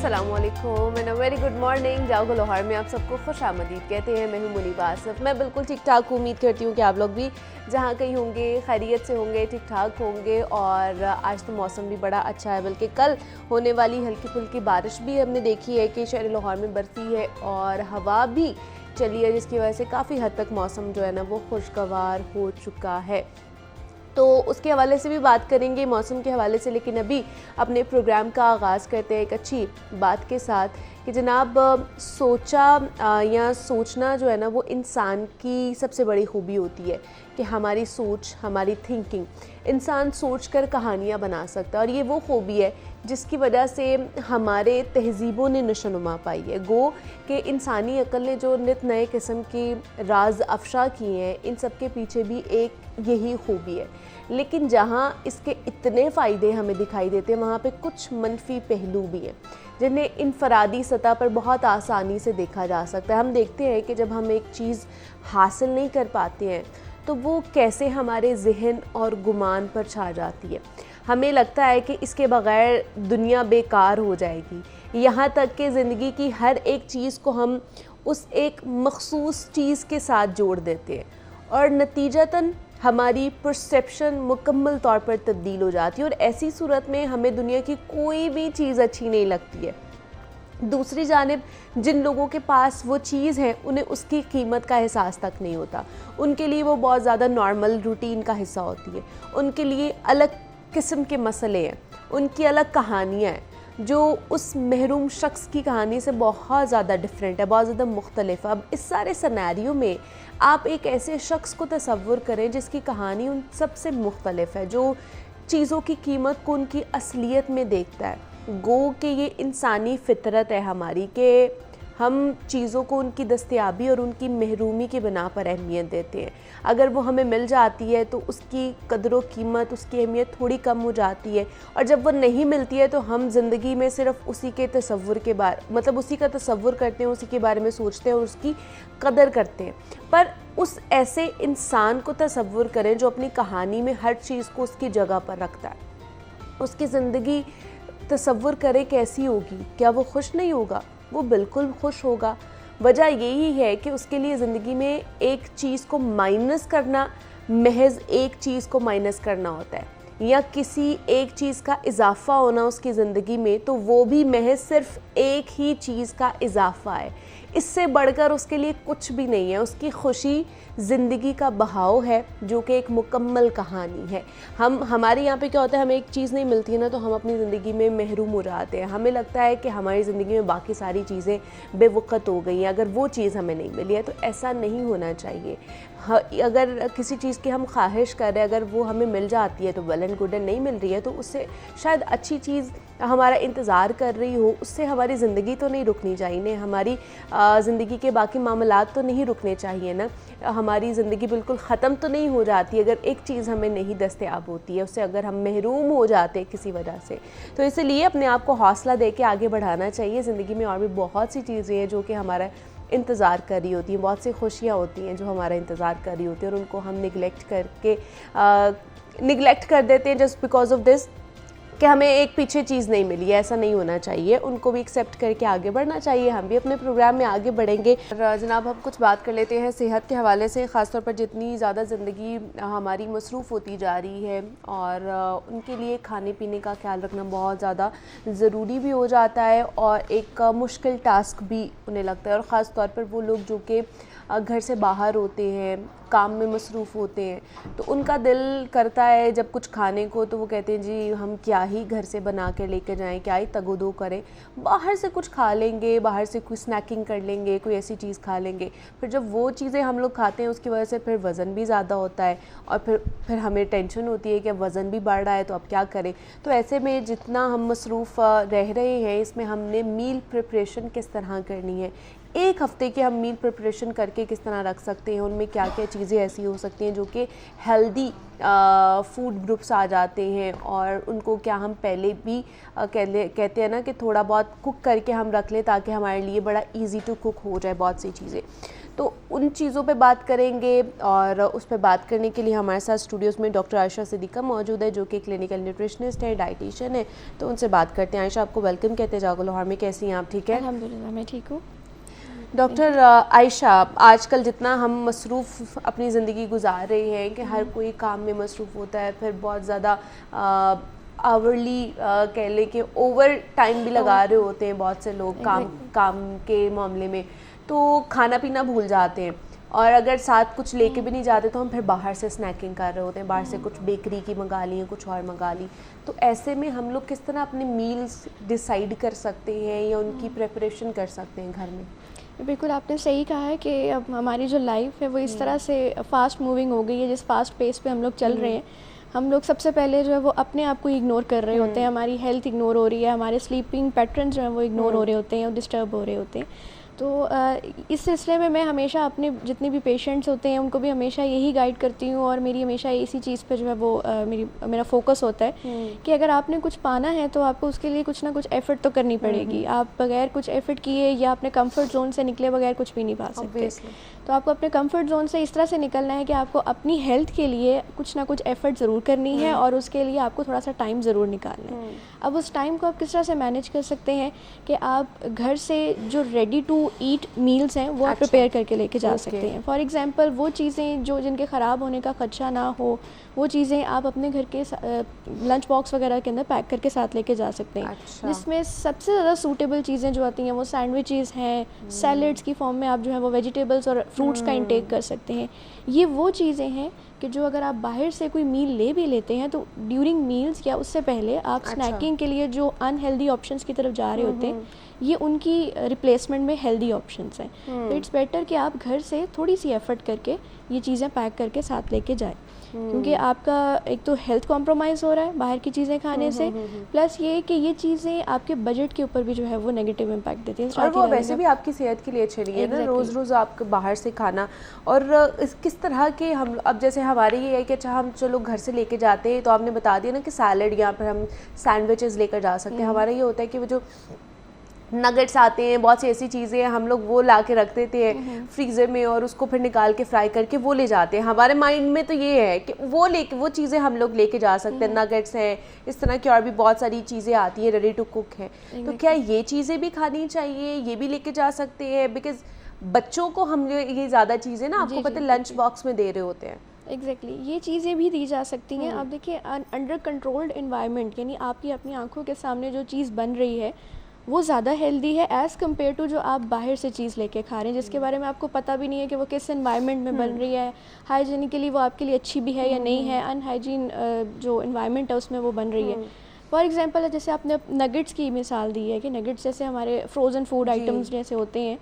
अस्सलामुअलैकुम and a very good morning. जाओ लाहौर में आप सबको खुश आमदीद कहते हैं। मैं हूं मुनीबा आसिफ। मैं बिल्कुल ठीक ठाक हूँ। उम्मीद करती हूँ कि आप लोग भी जहाँ कहीं होंगे खैरियत से होंगे, ठीक ठाक होंगे। और आज तो मौसम भी बड़ा अच्छा है, बल्कि कल होने वाली हल्की फुल्की बारिश भी हमने देखी है कि शहर लाहौर में बरसी है और हवा भी चली है, जिसकी वजह से काफ़ी हद तक मौसम जो है ना वो खुशगवार हो चुका है। तो उसके हवाले से भी बात करेंगे, मौसम के हवाले से। लेकिन अभी अपने प्रोग्राम का आगाज़ करते हैं एक अच्छी बात के साथ कि जनाब या सोचना जो है ना वो इंसान की सबसे बड़ी खूबी होती है कि हमारी सोच, हमारी थिंकिंग, इंसान सोचकर कहानियाँ बना सकता है। और ये वो खूबी है जिसकी वजह से हमारे तहज़ीबों ने नशोनुमा पाई है। गो कि इंसानी अक्ल ने जो नित नए किस्म की राज अफशा किए हैं, इन सब के पीछे भी एक यही खूबी है। लेकिन जहाँ इसके इतने फ़ायदे हमें दिखाई देते हैं, वहाँ पे कुछ मनफी पहलू भी हैं जिन्हें इनफरादी सतह पर बहुत आसानी से देखा जा सकता है। हम देखते हैं कि जब हम एक चीज़ हासिल नहीं कर पाते हैं तो वो कैसे हमारे जहन और गुमान पर छा जाती है। हमें लगता है कि इसके बग़ैर दुनिया बेकार हो जाएगी। यहाँ तक कि ज़िंदगी की हर एक चीज़ को हम उस एक मखसूस चीज़ के साथ जोड़ देते हैं और नतीजतन हमारी परसेप्शन मुकम्मल तौर पर तब्दील हो जाती है। और ऐसी सूरत में हमें दुनिया की कोई भी चीज़ अच्छी नहीं लगती है। दूसरी जानिब जिन लोगों के पास वो चीज़ है, उन्हें उसकी कीमत का एहसास तक नहीं होता। उनके लिए वो बहुत ज़्यादा नॉर्मल रूटीन का हिस्सा होती है। उनके लिए अलग किस्म के मसले हैं, उनकी अलग कहानियाँ हैं जो उस महरूम शख्स की कहानी से बहुत ज़्यादा डिफरेंट है, बहुत ज़्यादा मुख्तलिफ है। अब इस सारे सिनेरियो में आप एक ऐसे शख्स को तसव्वुर करें जिसकी कहानी उन सबसे मुख्तलिफ है, जो चीज़ों की कीमत को उनकी असलियत में देखता है। गो कि ये इंसानी फितरत है हमारी कि हम चीज़ों को उनकी दस्तयाबी और उनकी महरूमी की बिना पर अहमियत देते हैं। अगर वो हमें मिल जाती है तो उसकी कदर व कीमत, उसकी अहमियत थोड़ी कम हो जाती है। और जब वो नहीं मिलती है तो हम ज़िंदगी में सिर्फ उसी के तसव्वुर के बारे उसी का तसव्वुर करते हैं, उसी के बारे में सोचते हैं और उसकी कदर करते हैं। पर उस ऐसे इंसान को तसव्वुर करें जो अपनी कहानी में हर चीज़ को उसकी जगह पर रखता है। उसकी ज़िंदगी तसव्वुर करें कैसी होगी। क्या वो खुश नहीं होगा? वो बिल्कुल खुश होगा। वजह यही है कि उसके लिए ज़िंदगी में एक चीज़ को माइनस करना, महज एक चीज़ को माइनस करना होता है, या किसी एक चीज़ का इजाफ़ा होना उसकी ज़िंदगी में, तो वो भी महज सिर्फ एक ही चीज़ का इजाफ़ा है। इससे बढ़कर उसके लिए कुछ भी नहीं है। उसकी खुशी ज़िंदगी का बहाव है जो कि एक मुकम्मल कहानी है। हमारे यहाँ पे क्या होता है, हमें एक चीज़ नहीं मिलती है ना तो हम अपनी ज़िंदगी में महरूम हो जाते हैं। हमें लगता है कि हमारी ज़िंदगी में बाकी सारी चीज़ें बेवक़्त हो गई हैं अगर वो चीज़ हमें नहीं मिली है। तो ऐसा नहीं होना चाहिए। अगर किसी चीज़ की हम ख्वाहिश कर रहे हैं, अगर वो हमें मिल जाती है तो वेल एंड गुड है, नहीं मिल रही है तो उससे शायद अच्छी चीज़ हमारा इंतज़ार कर रही हो, उससे हमारी ज़िंदगी तो नहीं रुकनी चाहिए, हमारी ज़िंदगी के बाकी मामलात तो नहीं रुकने चाहिए ना। हमारी ज़िंदगी बिल्कुल ख़त्म तो नहीं हो जाती अगर एक चीज़ हमें नहीं दस्तयाब होती है, उससे अगर हम महरूम हो जाते हैं किसी वजह से। तो इसलिए अपने आप को हौसला दे के आगे बढ़ाना चाहिए। ज़िंदगी में और भी बहुत सी चीज़ें हैं जो कि हमारा इंतज़ार कर रही होती हैं, बहुत सी खुशियाँ होती हैं जो हमारा इंतज़ार कर रही होती हैं और उनको हम निगलेक्ट कर देते हैं जस्ट बिकॉज ऑफ दिस कि हमें एक पीछे चीज़ नहीं मिली है। ऐसा नहीं होना चाहिए, उनको भी एक्सेप्ट करके आगे बढ़ना चाहिए। हम भी अपने प्रोग्राम में आगे बढ़ेंगे। और जनाब हम कुछ बात कर लेते हैं सेहत के हवाले से। ख़ासतौर पर जितनी ज़्यादा ज़िंदगी हमारी मसरूफ़ होती जा रही है और उनके लिए खाने पीने का ख्याल रखना बहुत ज़्यादा ज़रूरी भी हो जाता है और एक मुश्किल टास्क भी उन्हें लगता है। और ख़ास तौर पर वो लोग जो कि घर से बाहर होते हैं, काम में मसरूफ़ होते हैं, तो उनका दिल करता है जब कुछ खाने को तो वो कहते हैं जी हम क्या ही घर से बना कर लेकर जाएं, क्या ही तगोदो करें, बाहर से कुछ खा लेंगे, बाहर से कोई स्नैकिंग कर लेंगे, कोई ऐसी चीज़ खा लेंगे। फिर जब वो चीज़ें हम लोग खाते हैं उसकी वजह से फिर वज़न भी ज़्यादा होता है और फिर हमें टेंशन होती है कि वज़न भी बढ़ रहा है तो अब क्या करें। तो ऐसे में जितना हम मसरूफ़ रह रहे हैं, इसमें हमने मील प्रिपरेशन किस तरह करनी है, एक हफ़्ते की हम मील प्रिपरेशन करके किस तरह रख सकते हैं, उनमें क्या क्या चीज़ें ऐसी हो सकती हैं जो कि हेल्दी फूड ग्रुप्स आ जाते हैं और उनको क्या हम पहले भी कहते हैं ना कि थोड़ा बहुत कुक करके हम रख लें ताकि हमारे लिए बड़ा इजी टू कुक हो जाए बहुत सी चीज़ें। तो उन चीज़ों पे बात करेंगे। और उस पर बात करने के लिए हमारे साथ स्टूडियोज़ में डॉक्टर आयशा सिद्दीकी मौजूद है, जो कि क्लिनिकल न्यूट्रिशनिस्ट है, डाइटिशियन है। तो उनसे बात करते हैं। आयशा, आपको वेलकम कहते हैं जागो लाहौर में। कैसी हैं आप? ठीक है, अल्हम्दुलिल्लाह मैं ठीक हूँ। डॉक्टर आयशा, आजकल जितना हम मसरूफ़ अपनी ज़िंदगी गुजार रहे हैं कि हर कोई काम में मसरूफ़ होता है, फिर बहुत ज़्यादा आवरली कह लें कि ओवर टाइम भी लगा रहे होते हैं बहुत से लोग काम के मामले में, तो खाना पीना भूल जाते हैं। और अगर साथ कुछ लेके भी नहीं जाते तो हम फिर बाहर से स्नैकिंग कर रहे होते हैं, बाहर से कुछ बेकरी की मंगा ली, कुछ और मंगा ली। तो ऐसे में हम लोग किस तरह अपने मील्स डिसाइड कर सकते हैं या उनकी प्रेपरेशन कर सकते हैं घर में? बिल्कुल आपने सही कहा है कि अब हमारी जो लाइफ है वो इस तरह से फास्ट मूविंग हो गई है, जिस फास्ट पेस पे हम लोग चल रहे हैं। हम लोग सबसे पहले जो है वो अपने आप को इग्नोर कर रहे होते हैं, हमारी हेल्थ इग्नोर हो रही है, हमारे स्लीपिंग पैटर्न जो है वो इग्नोर हो रहे होते हैं और डिस्टर्ब हो रहे होते हैं। तो इस सिलसिले में मैं हमेशा अपने जितने भी पेशेंट्स होते हैं उनको भी हमेशा यही गाइड करती हूँ, और मेरी हमेशा इसी चीज़ पे जो है वो मेरा फोकस होता है कि अगर आपने कुछ पाना है तो आपको उसके लिए कुछ ना कुछ एफ़र्ट तो करनी पड़ेगी। आप बगैर कुछ एफ़र्ट किए या अपने कंफर्ट जोन से निकले बगैर कुछ भी नहीं पा सकते। तो आपको अपने कंफर्ट जोन से इस तरह से निकलना है कि आपको अपनी हेल्थ के लिए कुछ ना कुछ एफ़र्ट ज़रूर करनी है, और उसके लिए आपको थोड़ा सा टाइम ज़रूर निकालना है। अब उस टाइम को आप किस तरह से मैनेज कर सकते हैं कि आप घर से जो रेडी टू ईट मील्स हैं वो आप प्रिपेयर करके लेके जा सकते हैं। फॉर एग्जांपल वो चीज़ें जो जिनके ख़राब होने का खदशा ना हो, वो चीज़ें आप अपने घर के लंच बॉक्स वगैरह के अंदर पैक करके साथ लेके जा सकते हैं। जिसमें सबसे ज़्यादा सूटेबल चीज़ें जो आती हैं वो सैंडविचेस हैं, सैलड्स की फॉर्म में आप जो है वो वेजिटेबल्स और फ्रूट्स का इंटेक कर सकते हैं। ये वो चीज़ें हैं कि जो अगर आप बाहर से कोई मील ले भी लेते हैं तो ड्यूरिंग मील्स या उससे पहले आप स्नैकिंग के लिए जो अनहेल्दी ऑप्शंस की तरफ जा रहे होते हैं, ये उनकी रिप्लेसमेंट में हेल्दी ऑप्शंस हैं। तो इट्स बेटर कि आप घर से थोड़ी सी एफर्ट करके ये चीज़ें पैक करके साथ लेके जाएं, क्योंकि आपका एक तो हेल्थ कॉम्प्रोमाइज़ हो रहा है बाहर की चीज़ें खाने से, प्लस ये कि ये चीज़ें आपके बजट के ऊपर भी जो है वो नेगेटिव इम्पैक्ट देती हैं, और वो वैसे भी आपकी सेहत के लिए अच्छी नहीं है ना, रोज़ रोज़ आपको बाहर से खाना। और किस तरह के हम अब जैसे हमारे ये है कि अच्छा हम चलो घर से लेके जाते हैं, तो आपने बता दिया ना कि सैलड या फिर हम सैंडविचेस लेकर जा सकते हैं। हमारा ये होता है कि वो जो नगेट्स आते हैं, बहुत सी ऐसी चीज़ें हम लोग वो ला के रख देते हैं फ्रीज़र में और उसको फिर निकाल के फ्राई करके वो ले जाते हैं। हमारे माइंड में तो ये है कि वो चीज़ें हम लोग लेके जा सकते हैं। नगेट्स हैं, इस तरह की और भी बहुत सारी चीज़ें आती हैं, रेडी टू कुक हैं। तो क्या ये चीज़ें भी खानी चाहिए, ये भी लेके जा सकते हैं? बिकॉज बच्चों को हम ये ज़्यादा चीज़ें ना आपको पता है लंच बॉक्स में दे रहे होते हैं। एग्जैक्टली ये चीज़ें भी दी जा सकती हैं। आप देखिए अंडर कंट्रोल्ड इन्वायरमेंट, यानी आपकी अपनी आंखों के सामने जो चीज़ बन रही है वो ज़्यादा हेल्दी है एज़ कम्पेयर टू जो आप बाहर से चीज़ लेके खा रहे हैं, जिसके बारे में आपको पता भी नहीं है कि वो किस एनवायरनमेंट में बन रही है, हाइजीनिकली वो आपके लिए अच्छी भी है या नहीं है, अनहाइजीन जो इन्वायरमेंट है उसमें वो बन रही है। फॉर एग्जांपल जैसे आपने नगेट्स की मिसाल दी है कि नगेट्स जैसे हमारे फ्रोज़न फूड आइटम्स जैसे होते हैं,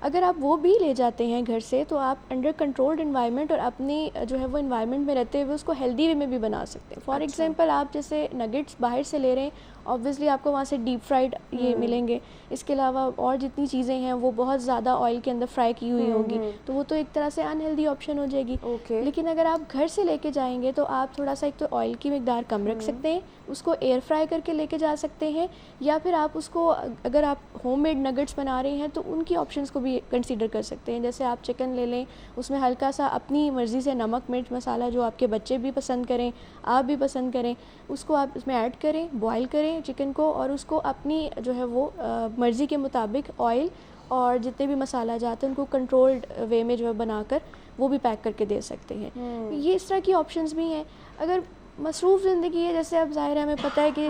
अगर आप वो भी ले जाते हैं घर से तो आप अंडर कंट्रोल्ड इन्वायरमेंट और अपनी जो है वो इन्वायरमेंट में रहते हुए उसको हेल्दी वे में भी बना सकते हैं। फॉर एग्जांपल आप जैसे नगेट्स बाहर से ले रहे हैं, ऑब्वियसली आपको वहाँ से डीप फ्राइड ये मिलेंगे। इसके अलावा और जितनी चीज़ें हैं वो बहुत ज़्यादा ऑयल के अंदर फ्राई की हुई होगी, तो वो तो एक तरह से अनहेल्दी ऑप्शन हो जाएगी। लेकिन अगर आप घर से लेके जाएंगे तो आप थोड़ा सा एक तो ऑयल की मिकदार कम रख सकते हैं, उसको एयर फ्राई करके लेके जा सकते हैं, या फिर आप उसको अगर आप होममेड नगेट्स बना रहे हैं तो उनकी ऑप्शंस को भी कंसीडर कर सकते हैं। जैसे आप चिकन ले लें, उसमें हल्का सा अपनी मर्ज़ी से नमक मिर्च मसाला जो आपके बच्चे भी पसंद करें, आप भी पसंद करें, उसको आप उसमें ऐड करें, बॉयल करें चिकन को, और उसको अपनी जो है वो मर्ज़ी के मुताबिक ऑयल और जितने भी मसाला जाते हैं उनको कंट्रोल्ड वे में जो है बनाकर वो भी पैक करके दे सकते हैं। ये इस तरह की ऑप्शंस भी हैं। अगर मसरूफ़ ज़िंदगी है, जैसे अब ज़ाहिर है हमें पता है कि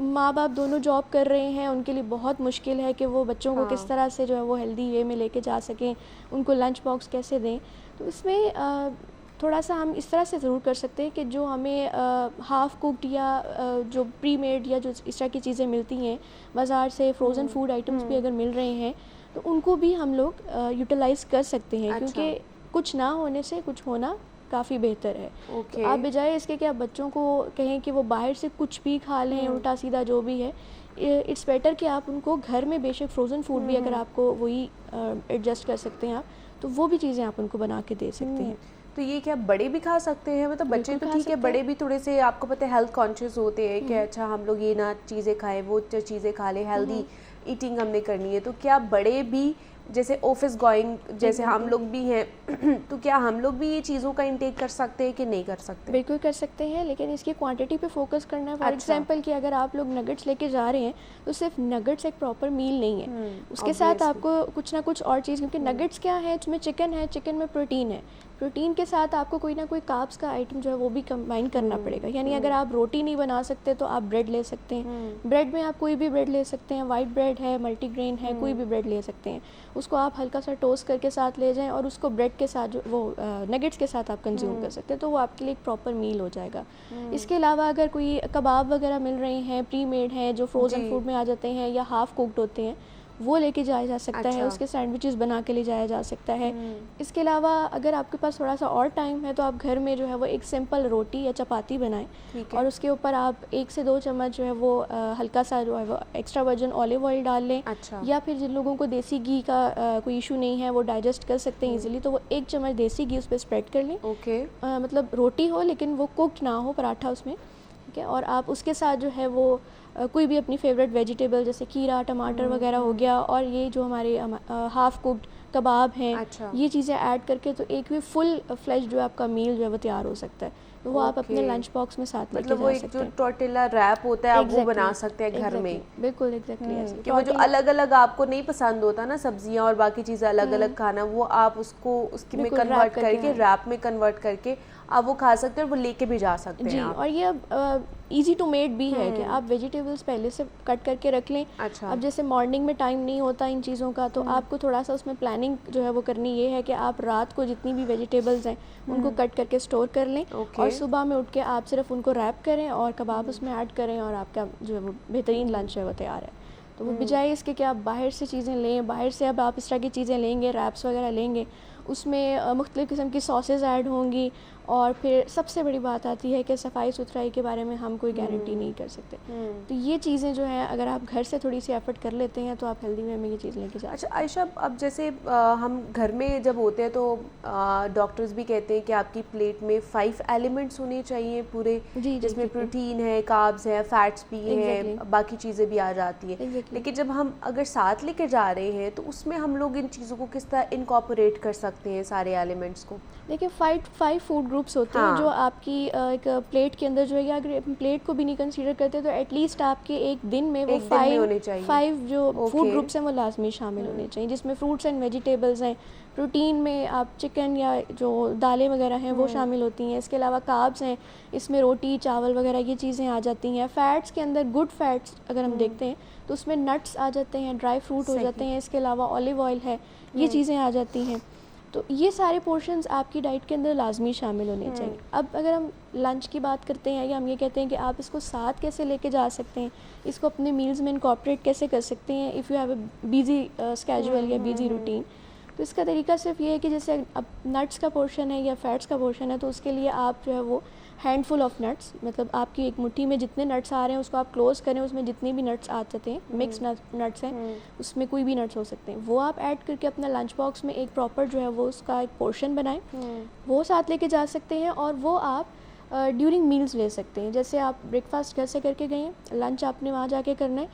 माँ बाप दोनों जॉब कर रहे हैं, उनके लिए बहुत मुश्किल है कि वो बच्चों को किस तरह से जो है वो हेल्दी वे में लेके जा सकें, उनको लंच बॉक्स कैसे दें। तो इसमें थोड़ा सा हम इस तरह से ज़रूर कर सकते हैं कि जो हमें हाफ़ कुक्ड या जो प्री मेड या जो इस तरह की चीज़ें मिलती हैं बाज़ार से, फ्रोज़न फूड आइटम्स भी अगर मिल रहे हैं तो उनको भी हम लोग यूटिलाइज़ कर सकते हैं। क्योंकि कुछ ना होने से कुछ होना काफ़ी बेहतर है। तो आप बजाय इसके कि आप बच्चों को कहें कि वो बाहर से कुछ भी खा लें, उल्टा सीधा जो भी है, इट्स बेटर कि आप उनको घर में बेशक फ्रोज़न फूड भी अगर आपको वही एडजस्ट कर सकते हैं आप, तो वो भी चीज़ें आप उनको बना के दे सकते हैं। तो ये क्या बड़े भी खा सकते हैं? मतलब बच्चे तो ठीक है, बड़े भी थोड़े से आपको पता है हेल्थ कॉन्शियस होते हैं कि अच्छा हम लोग ये ना चीज़ें खाएं, वो चीज़ें खा लें, हेल्दी ईटिंग हमने करनी है। तो क्या बड़े भी जैसे ऑफिस गोइंग जैसे हम लोग भी हैं तो क्या हम लोग भी ये चीज़ों का इंटेक कर सकते हैं कि नहीं कर सकते? बिल्कुल कर सकते हैं, लेकिन इसकी क्वांटिटी पे फोकस करना है। फॉर अच्छा। एग्जांपल कि अगर आप लोग नगेट्स लेके जा रहे हैं तो सिर्फ नगेट्स एक प्रॉपर मील नहीं है, उसके साथ obviously। आपको कुछ ना कुछ और चीज़, क्योंकि नगेट्स क्या है, इसमें चिकन है, चिकन में प्रोटीन है, प्रोटीन के साथ आपको कोई ना कोई कार्ब्स का आइटम जो है वो भी कंबाइन करना पड़ेगा। यानी अगर आप रोटी नहीं बना सकते तो आप ब्रेड ले सकते हैं, ब्रेड में आप कोई भी ब्रेड ले सकते हैं, वाइट ब्रेड है, मल्टीग्रेन है, कोई भी ब्रेड ले सकते हैं, उसको आप हल्का सा टोस्ट करके साथ ले जाएं और उसको ब्रेड के साथ जो वो नगेट्स के साथ आप कंज्यूम कर सकते हैं, तो वो आपके लिए एक प्रॉपर मील हो जाएगा। इसके अलावा अगर कोई कबाब वगैरह मिल रहे हैं, प्री मेड हैं, जो फ्रोज़न फूड में आ जाते हैं या हाफ़ कुक्ड होते हैं, वो लेके जाया जा सकता है, उसके सैंडविचेस बना के ले जाया जा सकता है। इसके अलावा अगर आपके पास थोड़ा सा और टाइम है तो आप घर में जो है वो एक सिंपल रोटी या चपाती बनाएं और उसके ऊपर आप 1 से 2 चम्मच जो है वो हल्का सा जो है वो एक्स्ट्रा वर्जिन ऑलिव ऑयल डाल लें। या फिर जिन लोगों को देसी घी का कोई इशू नहीं है, वो डाइजेस्ट कर सकते हैं ईजिली, तो वो 1 चम्मच देसी घी उस पर स्प्रेड कर लें। मतलब रोटी हो लेकिन वो कुक्ड ना हो, पराठा उसमें, ठीक है। और आप उसके साथ जो है वो कोई भी अपनी फेवरेट वेजिटेबल जैसे खीरा, टमाटर वगैरह हो गया, और ये जो हमारे हाफ़ कुक्ड कबाब हैं, ये चीज़ें ऐड करके तो एक भी फुल फ्लेश जो है आपका मील जो है वो तैयार हो सकता है। तो वो आप अपने लंच बॉक्स में साथ लेके जा सकते हैं। मतलब वो एक जो टोर्टिला रैप होता है आप वो बना सकते हैं घर में। बिल्कुल एग्जैक्टली ऐसे। कि वो जो अलग अलग आपको नहीं पसंद होता ना, सब्जियां और बाकी चीज़ें अलग अलग खाना, वो आप उसको उसकी में कन्वर्ट करके, रैप में कन्वर्ट करके आप वो खा सकते हैं और वो लेके भी जा सकते हैं। जी, और ये अब ईजी टू मेड भी है कि आप वेजिटेबल्स पहले से कट करके रख लें। अब जैसे मॉर्निंग में टाइम नहीं होता इन चीज़ों का, तो आपको थोड़ा सा उसमें प्लानिंग जो है वो करनी ये है कि आप रात को जितनी भी वेजिटेबल्स हैं उनको कट करके स्टोर कर लें और सुबह में उठ के आप सिर्फ उनको रैप करें और कबाब उसमें ऐड करें और आपका जो है वो बेहतरीन लंच है वो तैयार है। तो वो बजाय इसके कि आप बाहर से चीज़ें लें, बाहर से अब आप इस तरह की चीज़ें लेंगे, रैप्स वगैरह लेंगे, उसमें मुख्तलिफ़ किस्म की सॉसेज ऐड होंगी, और फिर सबसे बड़ी बात आती है कि सफाई सुथराई के बारे में हम कोई गारंटी नहीं कर सकते। तो ये चीज़ें जो हैं अगर आप घर से थोड़ी सी एफर्ट कर लेते हैं तो आप हेल्दी वे में ये चीज़ लेके जा। अच्छा आयशा, अब जैसे हम घर में जब होते हैं तो डॉक्टर्स भी कहते हैं कि आपकी प्लेट में 5 एलिमेंट्स होने चाहिए पूरे, जिसमें प्रोटीन है, कार्ब्स है, फैट्स भी हैं, बाकी चीज़ें भी आ जाती है। लेकिन जब हम अगर साथ लेके जा रहे हैं तो उसमें हम लोग इन चीज़ों को किस तरह इनकॉर्पोरेट कर सकते हैं सारे एलिमेंट्स को? देखिए 5 फूड ग्रुप्स होते हैं जो आपकी एक प्लेट के अंदर जो है, या अगर प्लेट को भी नहीं कंसीडर करते तो एटलीस्ट आपके एक दिन में वो 5 जो फूड ग्रुप्स हैं वो लाजमी शामिल होने चाहिए, जिसमें फ्रूट्स एंड वेजिटेबल्स हैं। प्रोटीन में आप चिकन या जो दालें वगैरह हैं वो शामिल होती हैं। इसके अलावा कार्ब्स हैं, इसमें रोटी, चावल वगैरह ये चीज़ें आ जाती हैं। फ़ैट्स के अंदर गुड फैट्स अगर हम देखते हैं तो उसमें नट्स आ जाते हैं, ड्राई फ्रूट हो जाते हैं, इसके अलावा ऑलिव ऑयल है, ये चीज़ें आ जाती हैं। तो ये सारे पोर्शंस आपकी डाइट के अंदर लाजमी शामिल होने चाहिए। अब अगर हम लंच की बात करते हैं या हम ये कहते हैं कि आप इसको साथ कैसे लेके जा सकते हैं, इसको अपने मील्स में इनकॉर्पोरेट कैसे कर सकते हैं if you have a busy schedule या बिजी रूटीन, तो इसका तरीका सिर्फ ये है कि जैसे अब नट्स का पोर्शन है या फैट्स का पोर्शन है तो उसके लिए आप जो है वो हैंडफुल ऑफ नट्स, मतलब आपकी एक मुट्ठी में जितने नट्स आ रहे हैं उसको आप क्लोज करें, उसमें जितने भी नट्स आ जाते हैं, मिक्स नट्स हैं, उसमें कोई भी नट्स हो सकते हैं, वो आप ऐड करके अपना लंच बॉक्स में एक प्रॉपर जो है वो उसका एक पोर्शन बनाएं, वो साथ लेके जा सकते हैं। और वो आप ड्यूरिंग मील्स ले सकते हैं। जैसे आप ब्रेकफास्ट घर से करके गए हैं, लंच आपने वहाँ जाके करना है,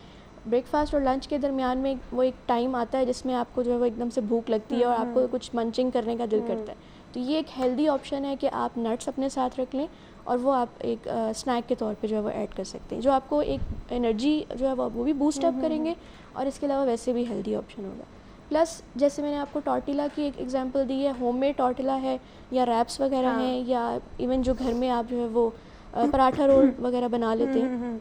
ब्रेकफास्ट और लंच के दरमियान में वो एक टाइम आता है जिसमें आपको जो है वो एकदम से भूख लगती है और आपको कुछ मंचिंग करने का दिल करता है, तो ये एक हेल्दी ऑप्शन है कि आप नट्स अपने साथ रख लें और वो आप एक स्नैक के तौर पे जो है वो ऐड कर सकते हैं, जो आपको एक एनर्जी जो है वो भी बूस्ट अप करेंगे और इसके अलावा वैसे भी हेल्दी ऑप्शन होगा। प्लस जैसे मैंने आपको टॉर्टिला की एक एग्जांपल दी है, होममेड टॉर्टिला है या रैप्स वगैरह हैं, या इवन जो घर में आप जो है वो पराठा रोल वगैरह बना लेते हैं,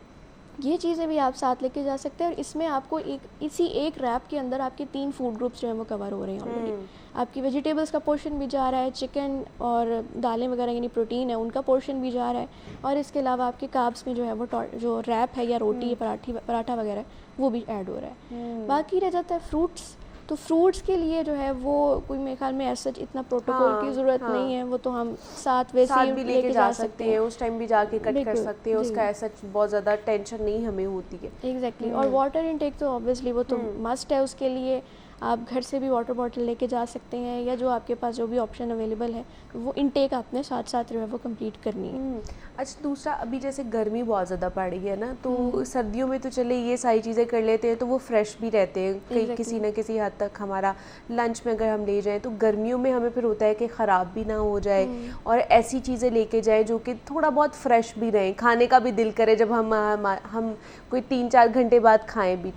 ये चीज़ें भी आप साथ लेके जा सकते हैं। और इसमें आपको इसी एक रैप के अंदर आपके 3 फूड ग्रुप्स जो है वो कवर हो रहे हैं ऑलरेडी। आपकी वेजिटेबल्स का पोर्शन भी जा रहा है, चिकन और दालें वगैरह यानी प्रोटीन है उनका पोर्शन भी जा रहा है, और इसके अलावा आपके कार्ब्स में जो है वो जो रैप है या रोटी या पराठा वगैरह वो भी ऐड हो रहा है। बाकी रह जाता है फ्रूट्स, तो फ्रूट्स के लिए जो है वो कोई मेरे ख्याल में ऐसा इतना प्रोटोकॉल की ज़रूरत नहीं है, वो तो हम साथ वैसे भी लेके जा सकते हैं, उस टाइम भी जाके कट कर सकते हैं, उसका ऐसा बहुत ज़्यादा टेंशन नहीं हमें होती है। एग्जैक्टली। और वाटर इनटेक तो ऑब्वियसली वो तो मस्ट है, उसके लिए आप घर से भी वाटर बॉटल लेके जा सकते हैं, या जो आपके पास जो भी ऑप्शन अवेलेबल है वो इनटेक आपने साथ साथ जो है वो कंप्लीट करनी है। अच्छा, दूसरा अभी जैसे गर्मी बहुत ज़्यादा पड़ रही है ना, तो सर्दियों में तो चले ये सारी चीज़ें कर लेते हैं तो वो फ्रेश भी रहते हैं कहीं किसी न किसी हद तक। हमारा लंच में अगर हम ले जाएं तो गर्मियों में हमें फिर होता है कि ख़राब भी ना हो जाए और ऐसी चीज़ें लेके जाएं जो कि थोड़ा बहुत फ्रेश भी रहें, खाने का भी दिल करे जब हम कोई 3-4 घंटे बाद खाएं भी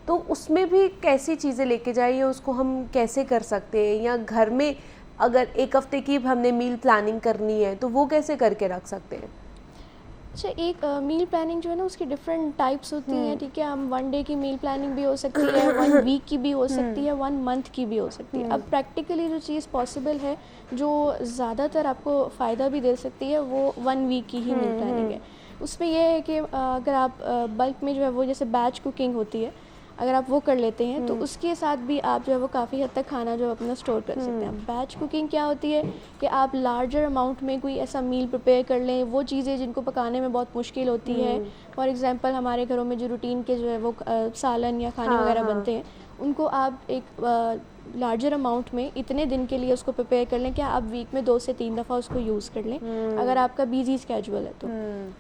तो उसमें भी कैसी चीज़ें लेके जाएं या उसको हम कैसे कर सकते हैं, या घर में अगर एक हफ्ते की हमने मील प्लानिंग करनी है तो वो कैसे करके रख सकते हैं? अच्छा, एक मील प्लानिंग जो है ना उसकी डिफरेंट टाइप्स होती हैं, ठीक है। हम 1 डे की मील प्लानिंग भी हो सकती है, 1 वीक की भी हो सकती है, 1 मंथ की भी हो सकती है। अब प्रैक्टिकली जो चीज़ पॉसिबल है, जो ज़्यादातर आपको फ़ायदा भी दे सकती है, वो 1 वीक की ही मील प्लानिंग है। उसमें यह है कि अगर आप बल्क में जो है वो जैसे बैच कुकिंग होती है, अगर आप वो कर लेते हैं तो उसके साथ भी आप जो है वो काफ़ी हद तक खाना जो है अपना स्टोर कर सकते हैं। बैच कुकिंग क्या होती है कि आप लार्जर अमाउंट में कोई ऐसा मील प्रिपेयर कर लें, वो चीज़ें जिनको पकाने में बहुत मुश्किल होती है। फॉर एग्जांपल हमारे घरों में जो रूटीन के जो है वो सालन या खाने वगैरह बनते हैं, उनको आप एक लार्जर अमाउंट में इतने दिन के लिए उसको प्रिपेयर कर लें कि आप वीक में 2 से 3 दफ़ा उसको यूज़ कर लें, अगर आपका बिजी स्केजुअल है तो।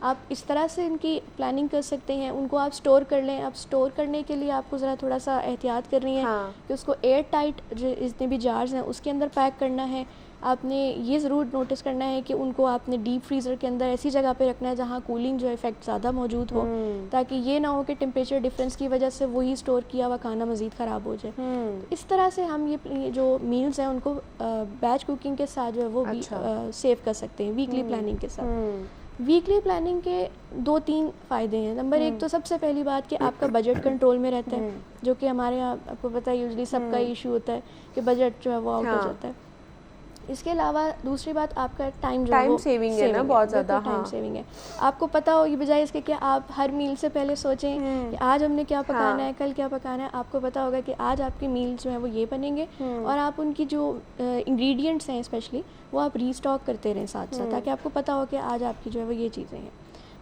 आप इस तरह से इनकी प्लानिंग कर सकते हैं। उनको आप स्टोर कर लें। अब स्टोर करने के लिए आपको ज़रा थोड़ा सा एहतियात करनी है कि उसको एयर टाइट जो जितने भी जार्स हैं उसके अंदर पैक करना है। आपने ये ज़रूर नोटिस करना है कि उनको आपने डीप फ्रीज़र के अंदर ऐसी जगह पे रखना है जहाँ कूलिंग जो इफ़ेक्ट ज़्यादा मौजूद हो, ताकि ये ना हो कि टेम्परेचर डिफरेंस की वजह से वही स्टोर किया हुआ खाना मज़ीद ख़राब हो जाए। इस तरह से हम ये जो मील्स हैं उनको बैच कुकिंग के साथ जो है वो भी सेव कर सकते हैं वीकली प्लानिंग के साथ। वीकली प्लानिंग के 2-3 फ़ायदे हैं। नंबर 1 तो सबसे पहली बात कि आपका बजट कंट्रोल में रहता है, जो कि हमारे यहाँ आपको पता है यूजुअली सबका इशू होता है कि बजट जो है वो आउट हो जाता है। इसके अलावा दूसरी बात, आपका टाइम जो है वो सेविंग है ना, बहुत ज़्यादा टाइम सेविंग है। आपको पता हो ये बजाय इसके कि आप हर मील से पहले सोचें कि आज हमने क्या पकाना है, कल क्या पकाना है। आपको पता होगा कि आज आपकी मील जो है वो ये बनेंगे और आप उनकी जो इंग्रेडिएंट्स हैं स्पेशली वो आप रीस्टॉक करते रहें साथ साथ, ताकि आपको पता हो कि आज आपकी जो है वो ये चीज़ें हैं।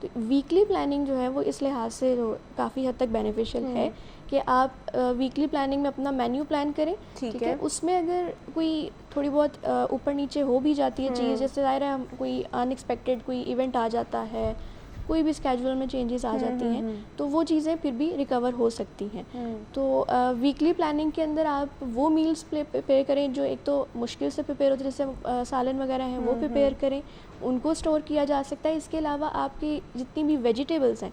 तो वीकली प्लानिंग जो है वो इस लिहाज से काफ़ी हद तक बेनिफिशियल है कि आप वीकली प्लानिंग में अपना मेन्यू प्लान करें, ठीक है। उसमें अगर कोई थोड़ी बहुत ऊपर नीचे हो भी जाती है चीज़, जैसे ज़ाहिर है कोई अनएक्सपेक्टेड कोई इवेंट आ जाता है, कोई भी स्केड्यूल में चेंजेस आ जाती हैं, तो वो चीज़ें फिर भी रिकवर हो सकती हैं। तो वीकली प्लानिंग के अंदर आप वो मील्स प्रिपेयर करें जो एक तो मुश्किल से प्रिपेयर होते हैं, जैसे सालन वगैरह हैं वो प्रिपेयर करें, उनको स्टोर किया जा सकता है। इसके अलावा आपकी जितनी भी वेजिटेबल्स हैं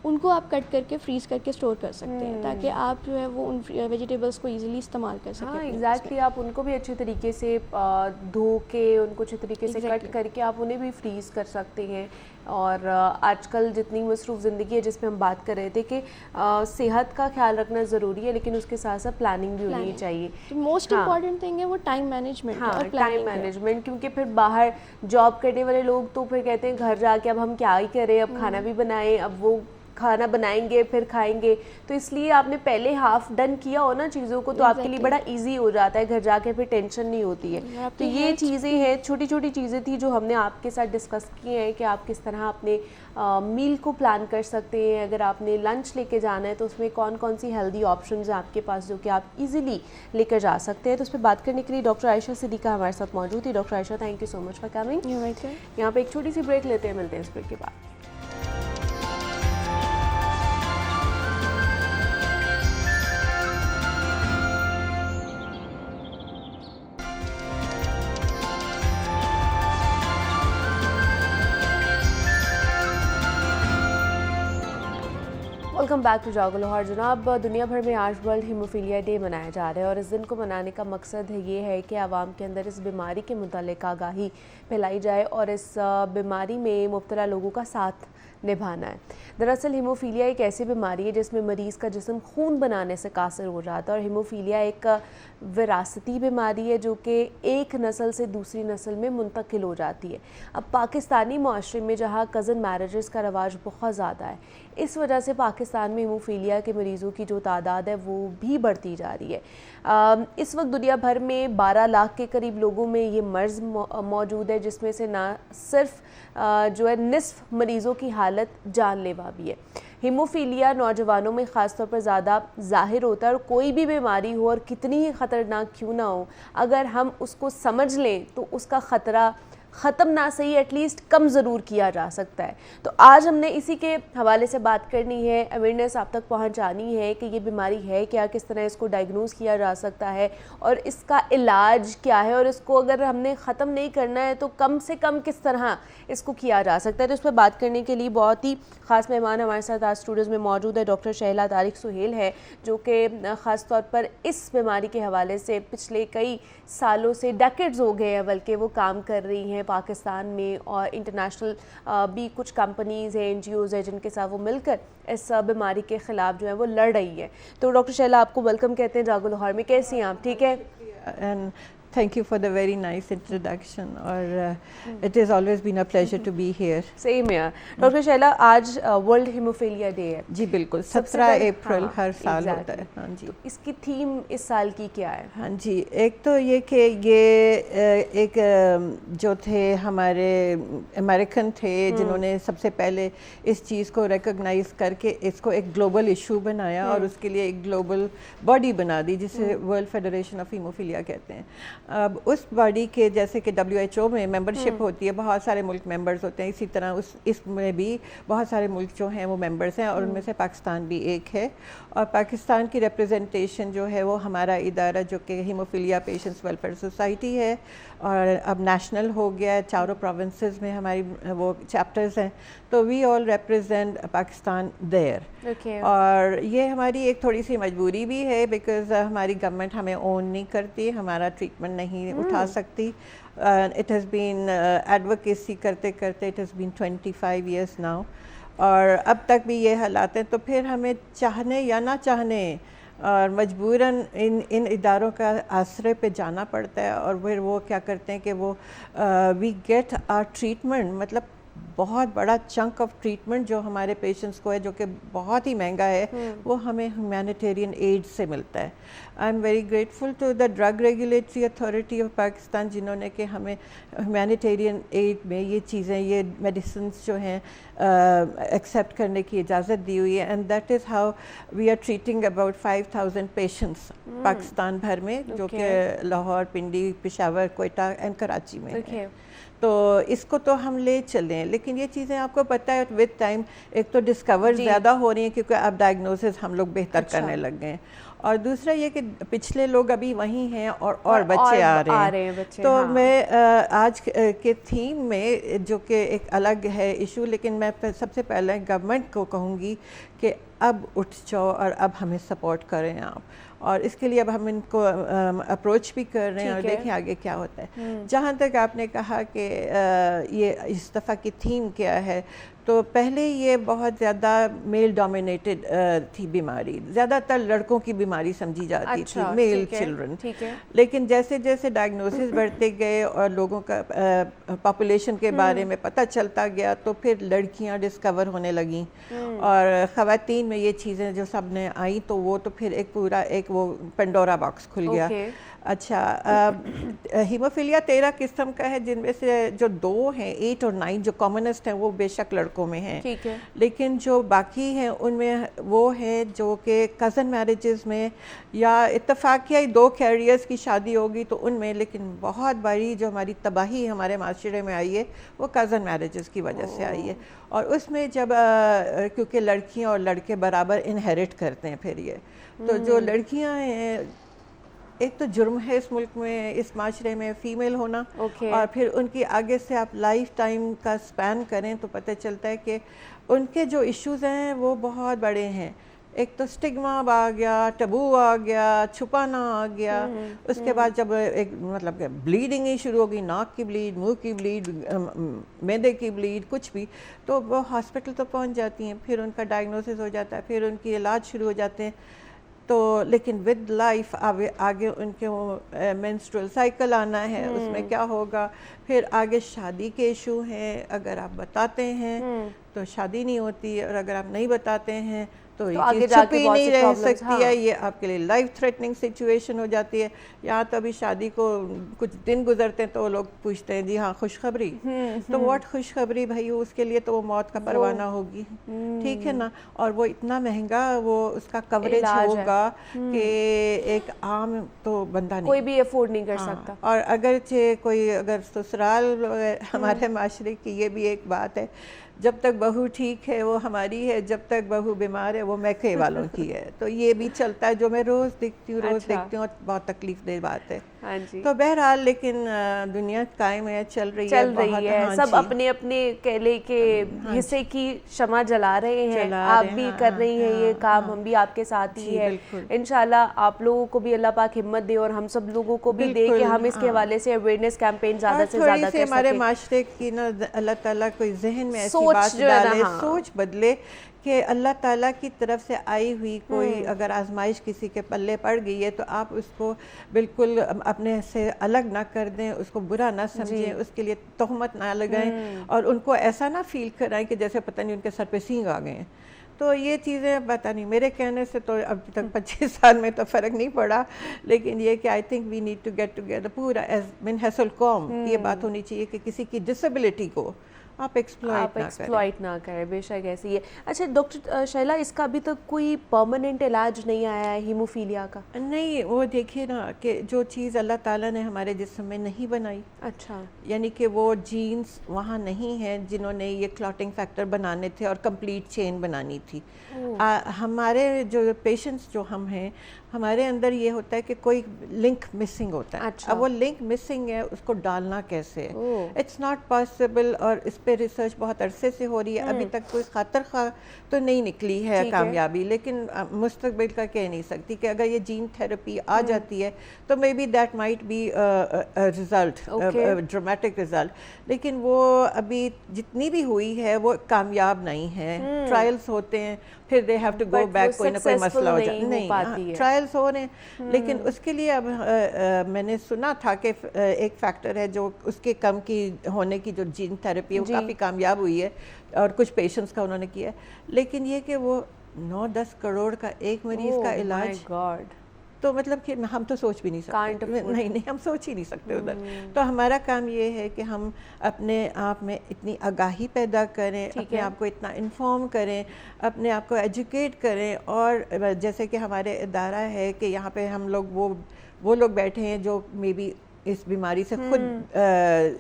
उनको आप कट करके फ्रीज़ करके स्टोर कर सकते हैं, ताकि आप जो है वो उन वेजिटेबल्स को इजीली इस्तेमाल कर सकें। हाँ, एग्जैक्टली। आप उनको भी अच्छे तरीके से धो के उनको अच्छे तरीके से कट करके आप उन्हें भी फ्रीज़ कर सकते हैं। और आजकल जितनी मसरूफ़ ज़िंदगी है जिसमें हम बात कर रहे थे कि सेहत का ख्याल रखना ज़रूरी है, लेकिन उसके साथ साथ प्लानिंग भी होनी चाहिए। मोस्ट इम्पॉर्टेंट थिंग है वो टाइम मैनेजमेंट। हाँ, और टाइम मैनेजमेंट, क्योंकि फिर बाहर जॉब करने वाले लोग तो फिर कहते हैं घर जाके अब हम क्या ही करें, अब खाना भी बनाएं, अब वो खाना बनाएंगे फिर खाएंगे। तो इसलिए आपने पहले हाफ डन किया हो ना चीज़ों को, तो आपके लिए बड़ा इजी हो जाता है, घर जाके फिर टेंशन नहीं होती है। तो ये चीज़ें हैं, छोटी छोटी चीज़ें थी जो हमने आपके साथ डिस्कस की हैं कि आप किस तरह अपने मील को प्लान कर सकते हैं। अगर आपने लंच लेके जाना है तो उसमें कौन कौन सी हेल्दी ऑप्शंस हैं आपके पास जो कि आप इजीली लेकर जा सकते हैं। तो उस पर बात करने के लिए डॉक्टर आयशा सिद्दीका हमारे साथ मौजूद थी। Doctor Ayesha, thank you so much for coming. यहाँ पे एक छोटी सी ब्रेक लेते हैं, मिलते हैं इस ब्रेक के बाद। वेलकम बैक टू जागो लाहौर। जनाब, दुनिया भर में आज वर्ल्ड हीमोफीलिया डे मनाया जा रहा है और इस दिन को मनाने का मकसद ये है कि आवाम के अंदर इस बीमारी के मुतालिक आगाही फैलाई जाए और इस बीमारी में मुब्तला लोगों का साथ निभाना है। दरअसल हीमोफीलिया एक ऐसी बीमारी है जिसमें मरीज़ का जिस्म खून बनाने से कासिर हो जाता है और हीमोफीलिया एक विरासती बीमारी है जो कि एक नस्ल से दूसरी नस्ल में मुंतकिल हो जाती है। अब पाकिस्तानी माशरे में जहाँ कज़न मैरिजेस का रवाज बहुत ज़्यादा है, इस वजह से पाकिस्तान में हीमोफीलिया के मरीज़ों की जो तादाद है वो भी बढ़ती जा रही है। इस वक्त दुनिया भर में 12 लाख के करीब लोगों में ये मर्ज़ मौजूद है, जिसमें से ना सिर्फ जो है निसफ मरीज़ों की हालत जानलेवा भी है। हीमोफीलिया नौजवानों में ख़ास तौर पर ज़्यादा ज़ाहिर होता है, और कोई भी बीमारी हो और कितनी ही ख़तरनाक क्यों ना हो, अगर हम उसको समझ लें तो उसका ख़तरा ख़त्म ना सही एटलीस्ट कम ज़रूर किया जा सकता है। तो आज हमने इसी के हवाले से बात करनी है, अवेयरनेस आप तक पहुंचानी है कि ये बीमारी है क्या, किस तरह इसको डायग्नोज़ किया जा सकता है और इसका इलाज क्या है, और इसको अगर हमने ख़त्म नहीं करना है तो कम से कम किस तरह इसको किया जा सकता है। तो इस पर बात करने के लिए बहुत ही ख़ास मेहमान हमारे साथ आज स्टूडियोज़ में मौजूद है। डॉक्टर शहला तारिक सुहेल है, जो कि ख़ास तौर पर इस बीमारी के हवाले से पिछले कई सालों से, डेकेड्स हो गए हैं बल्कि, वो काम कर रही हैं पाकिस्तान में, और इंटरनेशनल भी कुछ कंपनीज़ हैं, NGOs हैं, जिनके साथ वो मिलकर इस बीमारी के ख़िलाफ़ जो है वो लड़ रही है। तो डॉक्टर शैला, आपको वेलकम कहते हैं जागो लाहौर में। कैसी हैं आप? ठीक है? And thank you for the very nice introduction. और it has always been a pleasure to be here. Same है डॉक्टर शैला, आज वर्ल्ड हीमोफीलिया डे है। जी बिल्कुल, सबसे 17 पहले- अप्रैल हाँ, हर साल exactly. होता है। हाँ जी। तो इसकी थीम इस साल की क्या है? हाँ जी, एक तो ये कि ये एक जो थे हमारे अमेरिकन थे जिन्होंने सबसे पहले इस चीज़ को रिकॉग्नाइज करके इसको एक ग्लोबल इशू बनाया और उसके लिए एक ग्लोबल बॉडी बना दी जिसे वर्ल्ड फेडरेशन ऑफ हीमोफीलिया कहते हैं। अब उस बॉडी के जैसे कि WHO में मेंबरशिप होती है, बहुत सारे मुल्क मेंबर्स होते हैं, इसी तरह इसमें भी बहुत सारे मुल्क जो हैं वो मेंबर्स हैं, और उनमें से पाकिस्तान भी एक है। और पाकिस्तान की रिप्रेजेंटेशन जो है वो हमारा इदारा जो कि हीमोफीलिया पेशेंट्स वेलफेयर सोसाइटी है, और अब नेशनल हो गया है, चारों प्रोविंसेस में हमारी वो चैप्टर्स हैं, तो we all represent Pakistan there. Okay. और ये हमारी एक थोड़ी सी मजबूरी भी है, बिकॉज हमारी गवर्नमेंट हमें ओन नहीं करती, हमारा ट्रीटमेंट नहीं उठा सकती। इट हैज़ बीन एडवोकेसी करते करते it has been 25 years now, और अब तक भी ये हालात हैं। तो फिर हमें चाहने या ना चाहने और मजबूरन इन इदारों का आश्रय पे जाना पड़ता है, और फिर वो क्या करते हैं कि वो वी गेट आवर ट्रीटमेंट, मतलब बहुत बड़ा चंक ऑफ ट्रीटमेंट जो हमारे पेशेंट्स को है, जो कि बहुत ही महंगा है, वो हमें ह्यूमैनिटेरियन एड से मिलता है। I am very grateful to the drug regulatory authority of Pakistan, जिन्होंने कि हमें ह्यूमैनिटेरियन एड में ये चीज़ें, ये मेडिसिन जो हैं एक्सेप्ट करने की इजाज़त दी हुई है। And that is how we are treating about 5000 patients Pakistan भर में, जो कि लाहौर, पिंडी, पेशावर, कोयटा एंड कराची में है। तो इसको तो हम ले चले हैं, लेकिन ये चीज़ें आपको पता है विद टाइम एक तो डिस्कवर ज़्यादा हो रही हैं, क्योंकि अब डायग्नोसिस हम लोग बेहतर करने लग गए हैं, और दूसरा ये कि पिछले लोग अभी वहीं हैं और बच्चे आ रहे हैं। बच्चे, तो हाँ। मैं आज के थीम में जो कि एक अलग है इशू, लेकिन मैं सबसे पहले गवर्नमेंट को कहूँगी कि अब उठ जाओ और अब हमें सपोर्ट करें आप, और इसके लिए अब हम इनको अप्रोच भी कर रहे हैं, और देखें आगे क्या होता है। जहाँ तक आपने कहा कि ये इस दफ़ा की थीम क्या है, तो पहले ये बहुत ज़्यादा मेल डोमिनेटेड थी बीमारी, ज़्यादातर लड़कों की बीमारी समझी जाती थी, मेल चिल्ड्रन। लेकिन जैसे जैसे डायग्नोसिस बढ़ते गए और लोगों का पॉपुलेशन के बारे में पता चलता गया, तो फिर लड़कियां डिस्कवर होने लगीं, और ख़वातीन में ये चीज़ें जो सब ने आई, तो वो तो फिर एक पूरा एक वो पेंडोरा बॉक्स खुल गया। अच्छा, हीमोफीलिया 13 किस्म का है, जिनमें से जो 2 हैं, 8 और 9 जो कॉमनेस्ट हैं, वो बेशक लड़कों में हैं, ठीक है। लेकिन जो बाकी हैं उनमें वो है जो कि कज़न मैरिजेस में या इत्तफाकिया 2 कैरियर्स की शादी होगी तो उनमें, लेकिन बहुत बड़ी जो हमारी तबाही हमारे माशरे में आई है वो कज़न मैरिजेस की वजह से आई है। और उसमें जब क्योंकि लड़कियां और लड़के बराबर इनहेरिट करते हैं, फिर ये तो जो लड़कियां हैं, एक तो जुर्म है इस मुल्क में, इस माशरे में फ़ीमेल होना, और फिर उनकी आगे से आप लाइफ टाइम का स्पैन करें तो पता चलता है कि उनके जो इश्यूज़ हैं वो बहुत बड़े हैं। एक तो स्टिग्मा आ गया, टबू आ गया, छुपाना आ गया, उसके बाद जब एक मतलब कि ब्लीडिंग ही शुरू हो गई, नाक की ब्लीड, मुंह की ब्लीड, मैदे की ब्लीड, कुछ भी, तो वो हॉस्पिटल तो पहुंच जाती हैं, फिर उनका डायग्नोसिस हो जाता है, फिर उनकी इलाज शुरू हो जाते हैं। तो लेकिन विद लाइफ आगे उनके वो मेंस्ट्रुअल साइकिल आना है, उसमें क्या होगा, फिर आगे शादी के इशू हैं, अगर आप बताते हैं तो शादी नहीं होती, और अगर आप नहीं बताते हैं तो ये आगे चीज़ जाके छुपी बहुत नहीं सी रह प्रॉब्लम्स, सकती है, ये आपके लिए लाइफ थ्रेटनिंग सिचुएशन हो जाती है। यहाँ तो अभी शादी को कुछ दिन गुजरते हैं तो वो लोग पूछते हैं जी हाँ खुशखबरी, तो व्हाट खुशखबरी भाई, उसके लिए तो वो मौत का परवाना होगी, ठीक है ना, और वो इतना महंगा वो उसका कवरेज इलाज है। होगा कि एक आम तो बंदा नहीं कोई भी अफोर्ड नहीं कर सकता। और अगरचे कोई अगर ससुराल हमारे माशरे की ये भी एक बात है, जब तक बहू ठीक है वो हमारी है, जब तक बहू बीमार है वो मैके वालों की है, तो ये भी चलता है जो मैं रोज़ देखती हूँ देखती हूँ, और बहुत तकलीफ दे बात है। हाँ जी, तो बहरहाल लेकिन दुनिया कायम है, चल रही है हाँ सब जी। अपने अपने केले के हिस्से की शमा जला रहे हैं, आप भी कर रही हैं ये काम, हम भी आपके साथ ही है। इंशाल्लाह आप लोगों को भी अल्लाह पाक हिम्मत दे और हम सब लोगों को भी दे कि हम इसके हवाले से अवेयरनेस कैंपेन ज़्यादा से ज़्यादा कर हमारे सकें। माशरे की ना अल्लाह ताला कोई जहन में ऐसी सोच बात जो है ना, डाले, हाँ। सोच बदले कि अल्लाह ताला की तरफ से आई हुई कोई अगर आजमाइश किसी के पल्ले पड़ गई है तो आप उसको बिल्कुल अपने से अलग ना कर दें, उसको बुरा ना समझें, उसके लिए तोहमत ना लगाएं और उनको ऐसा ना फील कराएं कि जैसे पता नहीं उनके सर पे सींग आ गए हैं। तो ये चीज़ें पता नहीं, मेरे कहने से तो अब तक 25 साल में तो फ़र्क नहीं पड़ा, लेकिन ये कि I think we need to get together पूरा एज मिन हैसल कौम, ये बात होनी चाहिए कि किसी की डिसेबिलिटी को आप एक्सप्लॉइट ना करें, बेशक ऐसी है। अच्छा डॉक्टर शैला, इसका अभी तक कोई परमानेंट इलाज नहीं आया है हीमोफीलिया का? नहीं, वो देखिए ना कि जो चीज़ अल्लाह ताला ने हमारे जिस्म में नहीं बनाई, अच्छा, यानी कि वो जीन्स वहाँ नहीं हैं जिन्होंने ये क्लॉटिंग फैक्टर बनाने थे और कंप्लीट चेन बनानी थी। हमारे जो पेशेंट्स जो हम हैं, हमारे अंदर ये होता है कि कोई लिंक मिसिंग होता है। अच्छा। अब वो लिंक मिसिंग है, उसको डालना कैसे है, इट्स नॉट पॉसिबल, और इस पे रिसर्च बहुत अरसे से हो रही है, अभी तक कोई खातर खा तो नहीं निकली है कामयाबी, लेकिन मुस्तकबिल का कह नहीं सकती कि अगर ये जीन थेरेपी आ जाती है तो may be that might be result, dramatic result, लेकिन वो अभी जितनी भी हुई है वो कामयाब नहीं है। ट्रायल्स होते हैं, फिर they have to go back, कोई ना कोई मसला हो जाता नहीं, ट्रायल्स हो रहे हैं, लेकिन उसके लिए अब मैंने सुना था कि एक फैक्टर है जो उसके कम की होने की जो जीन थेरेपी है वो काफ़ी कामयाब हुई है और कुछ पेशेंट्स का उन्होंने किया है, लेकिन ये कि वो 9-10 करोड़ का एक मरीज़ का इलाज, तो मतलब कि हम तो सोच भी नहीं सकते, नहीं हम सोच ही नहीं सकते उधर। तो हमारा काम ये है कि हम अपने आप में इतनी आगाही पैदा करें, अपने आप को इतना इन्फॉर्म करें, अपने आप को एजुकेट करें, और जैसे कि हमारे इदारा है कि यहाँ पे हम लोग वो लोग बैठे हैं जो मे बी इस बीमारी से खुद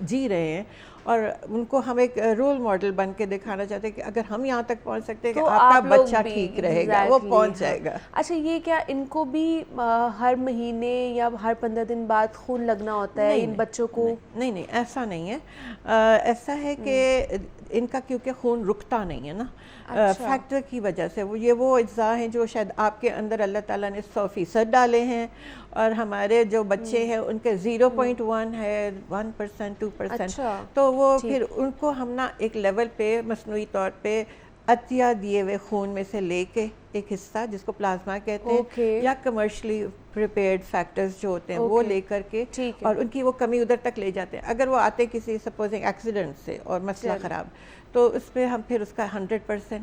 जी रहे हैं, और उनको हम एक रोल मॉडल बन के दिखाना चाहते हैं कि अगर हम यहाँ तक पहुँच सकते हैं कि तो आपका बच्चा ठीक रहेगा, वो पहुँच जाएगा। अच्छा, ये क्या इनको भी हर महीने या हर 15 दिन बाद खून लगना होता है इन बच्चों को? नहीं, ऐसा नहीं है। ऐसा है कि इनका क्योंकि खून रुकता नहीं है ना, फैक्टर की वजह से, वो अज्जा हैं जो शायद आपके अंदर अल्लाह ताला ने 100% डाले हैं, और हमारे जो बच्चे हैं उनके 0.1 है, 1%, 2%। तो वो फिर उनको हम ना एक लेवल पे मसनूई तौर पे अतिया दिए हुए खून में से लेके एक हिस्सा जिसको प्लाज्मा कहते हैं, या कमर्शली प्रिपेयर्ड फैक्टर्स जो होते हैं वो लेकर के, और उनकी वो कमी उधर तक ले जाते हैं। अगर वो आते किसी सपोजिंग एक्सीडेंट से और मसला ख़राब, तो उस पर हम फिर उसका 100%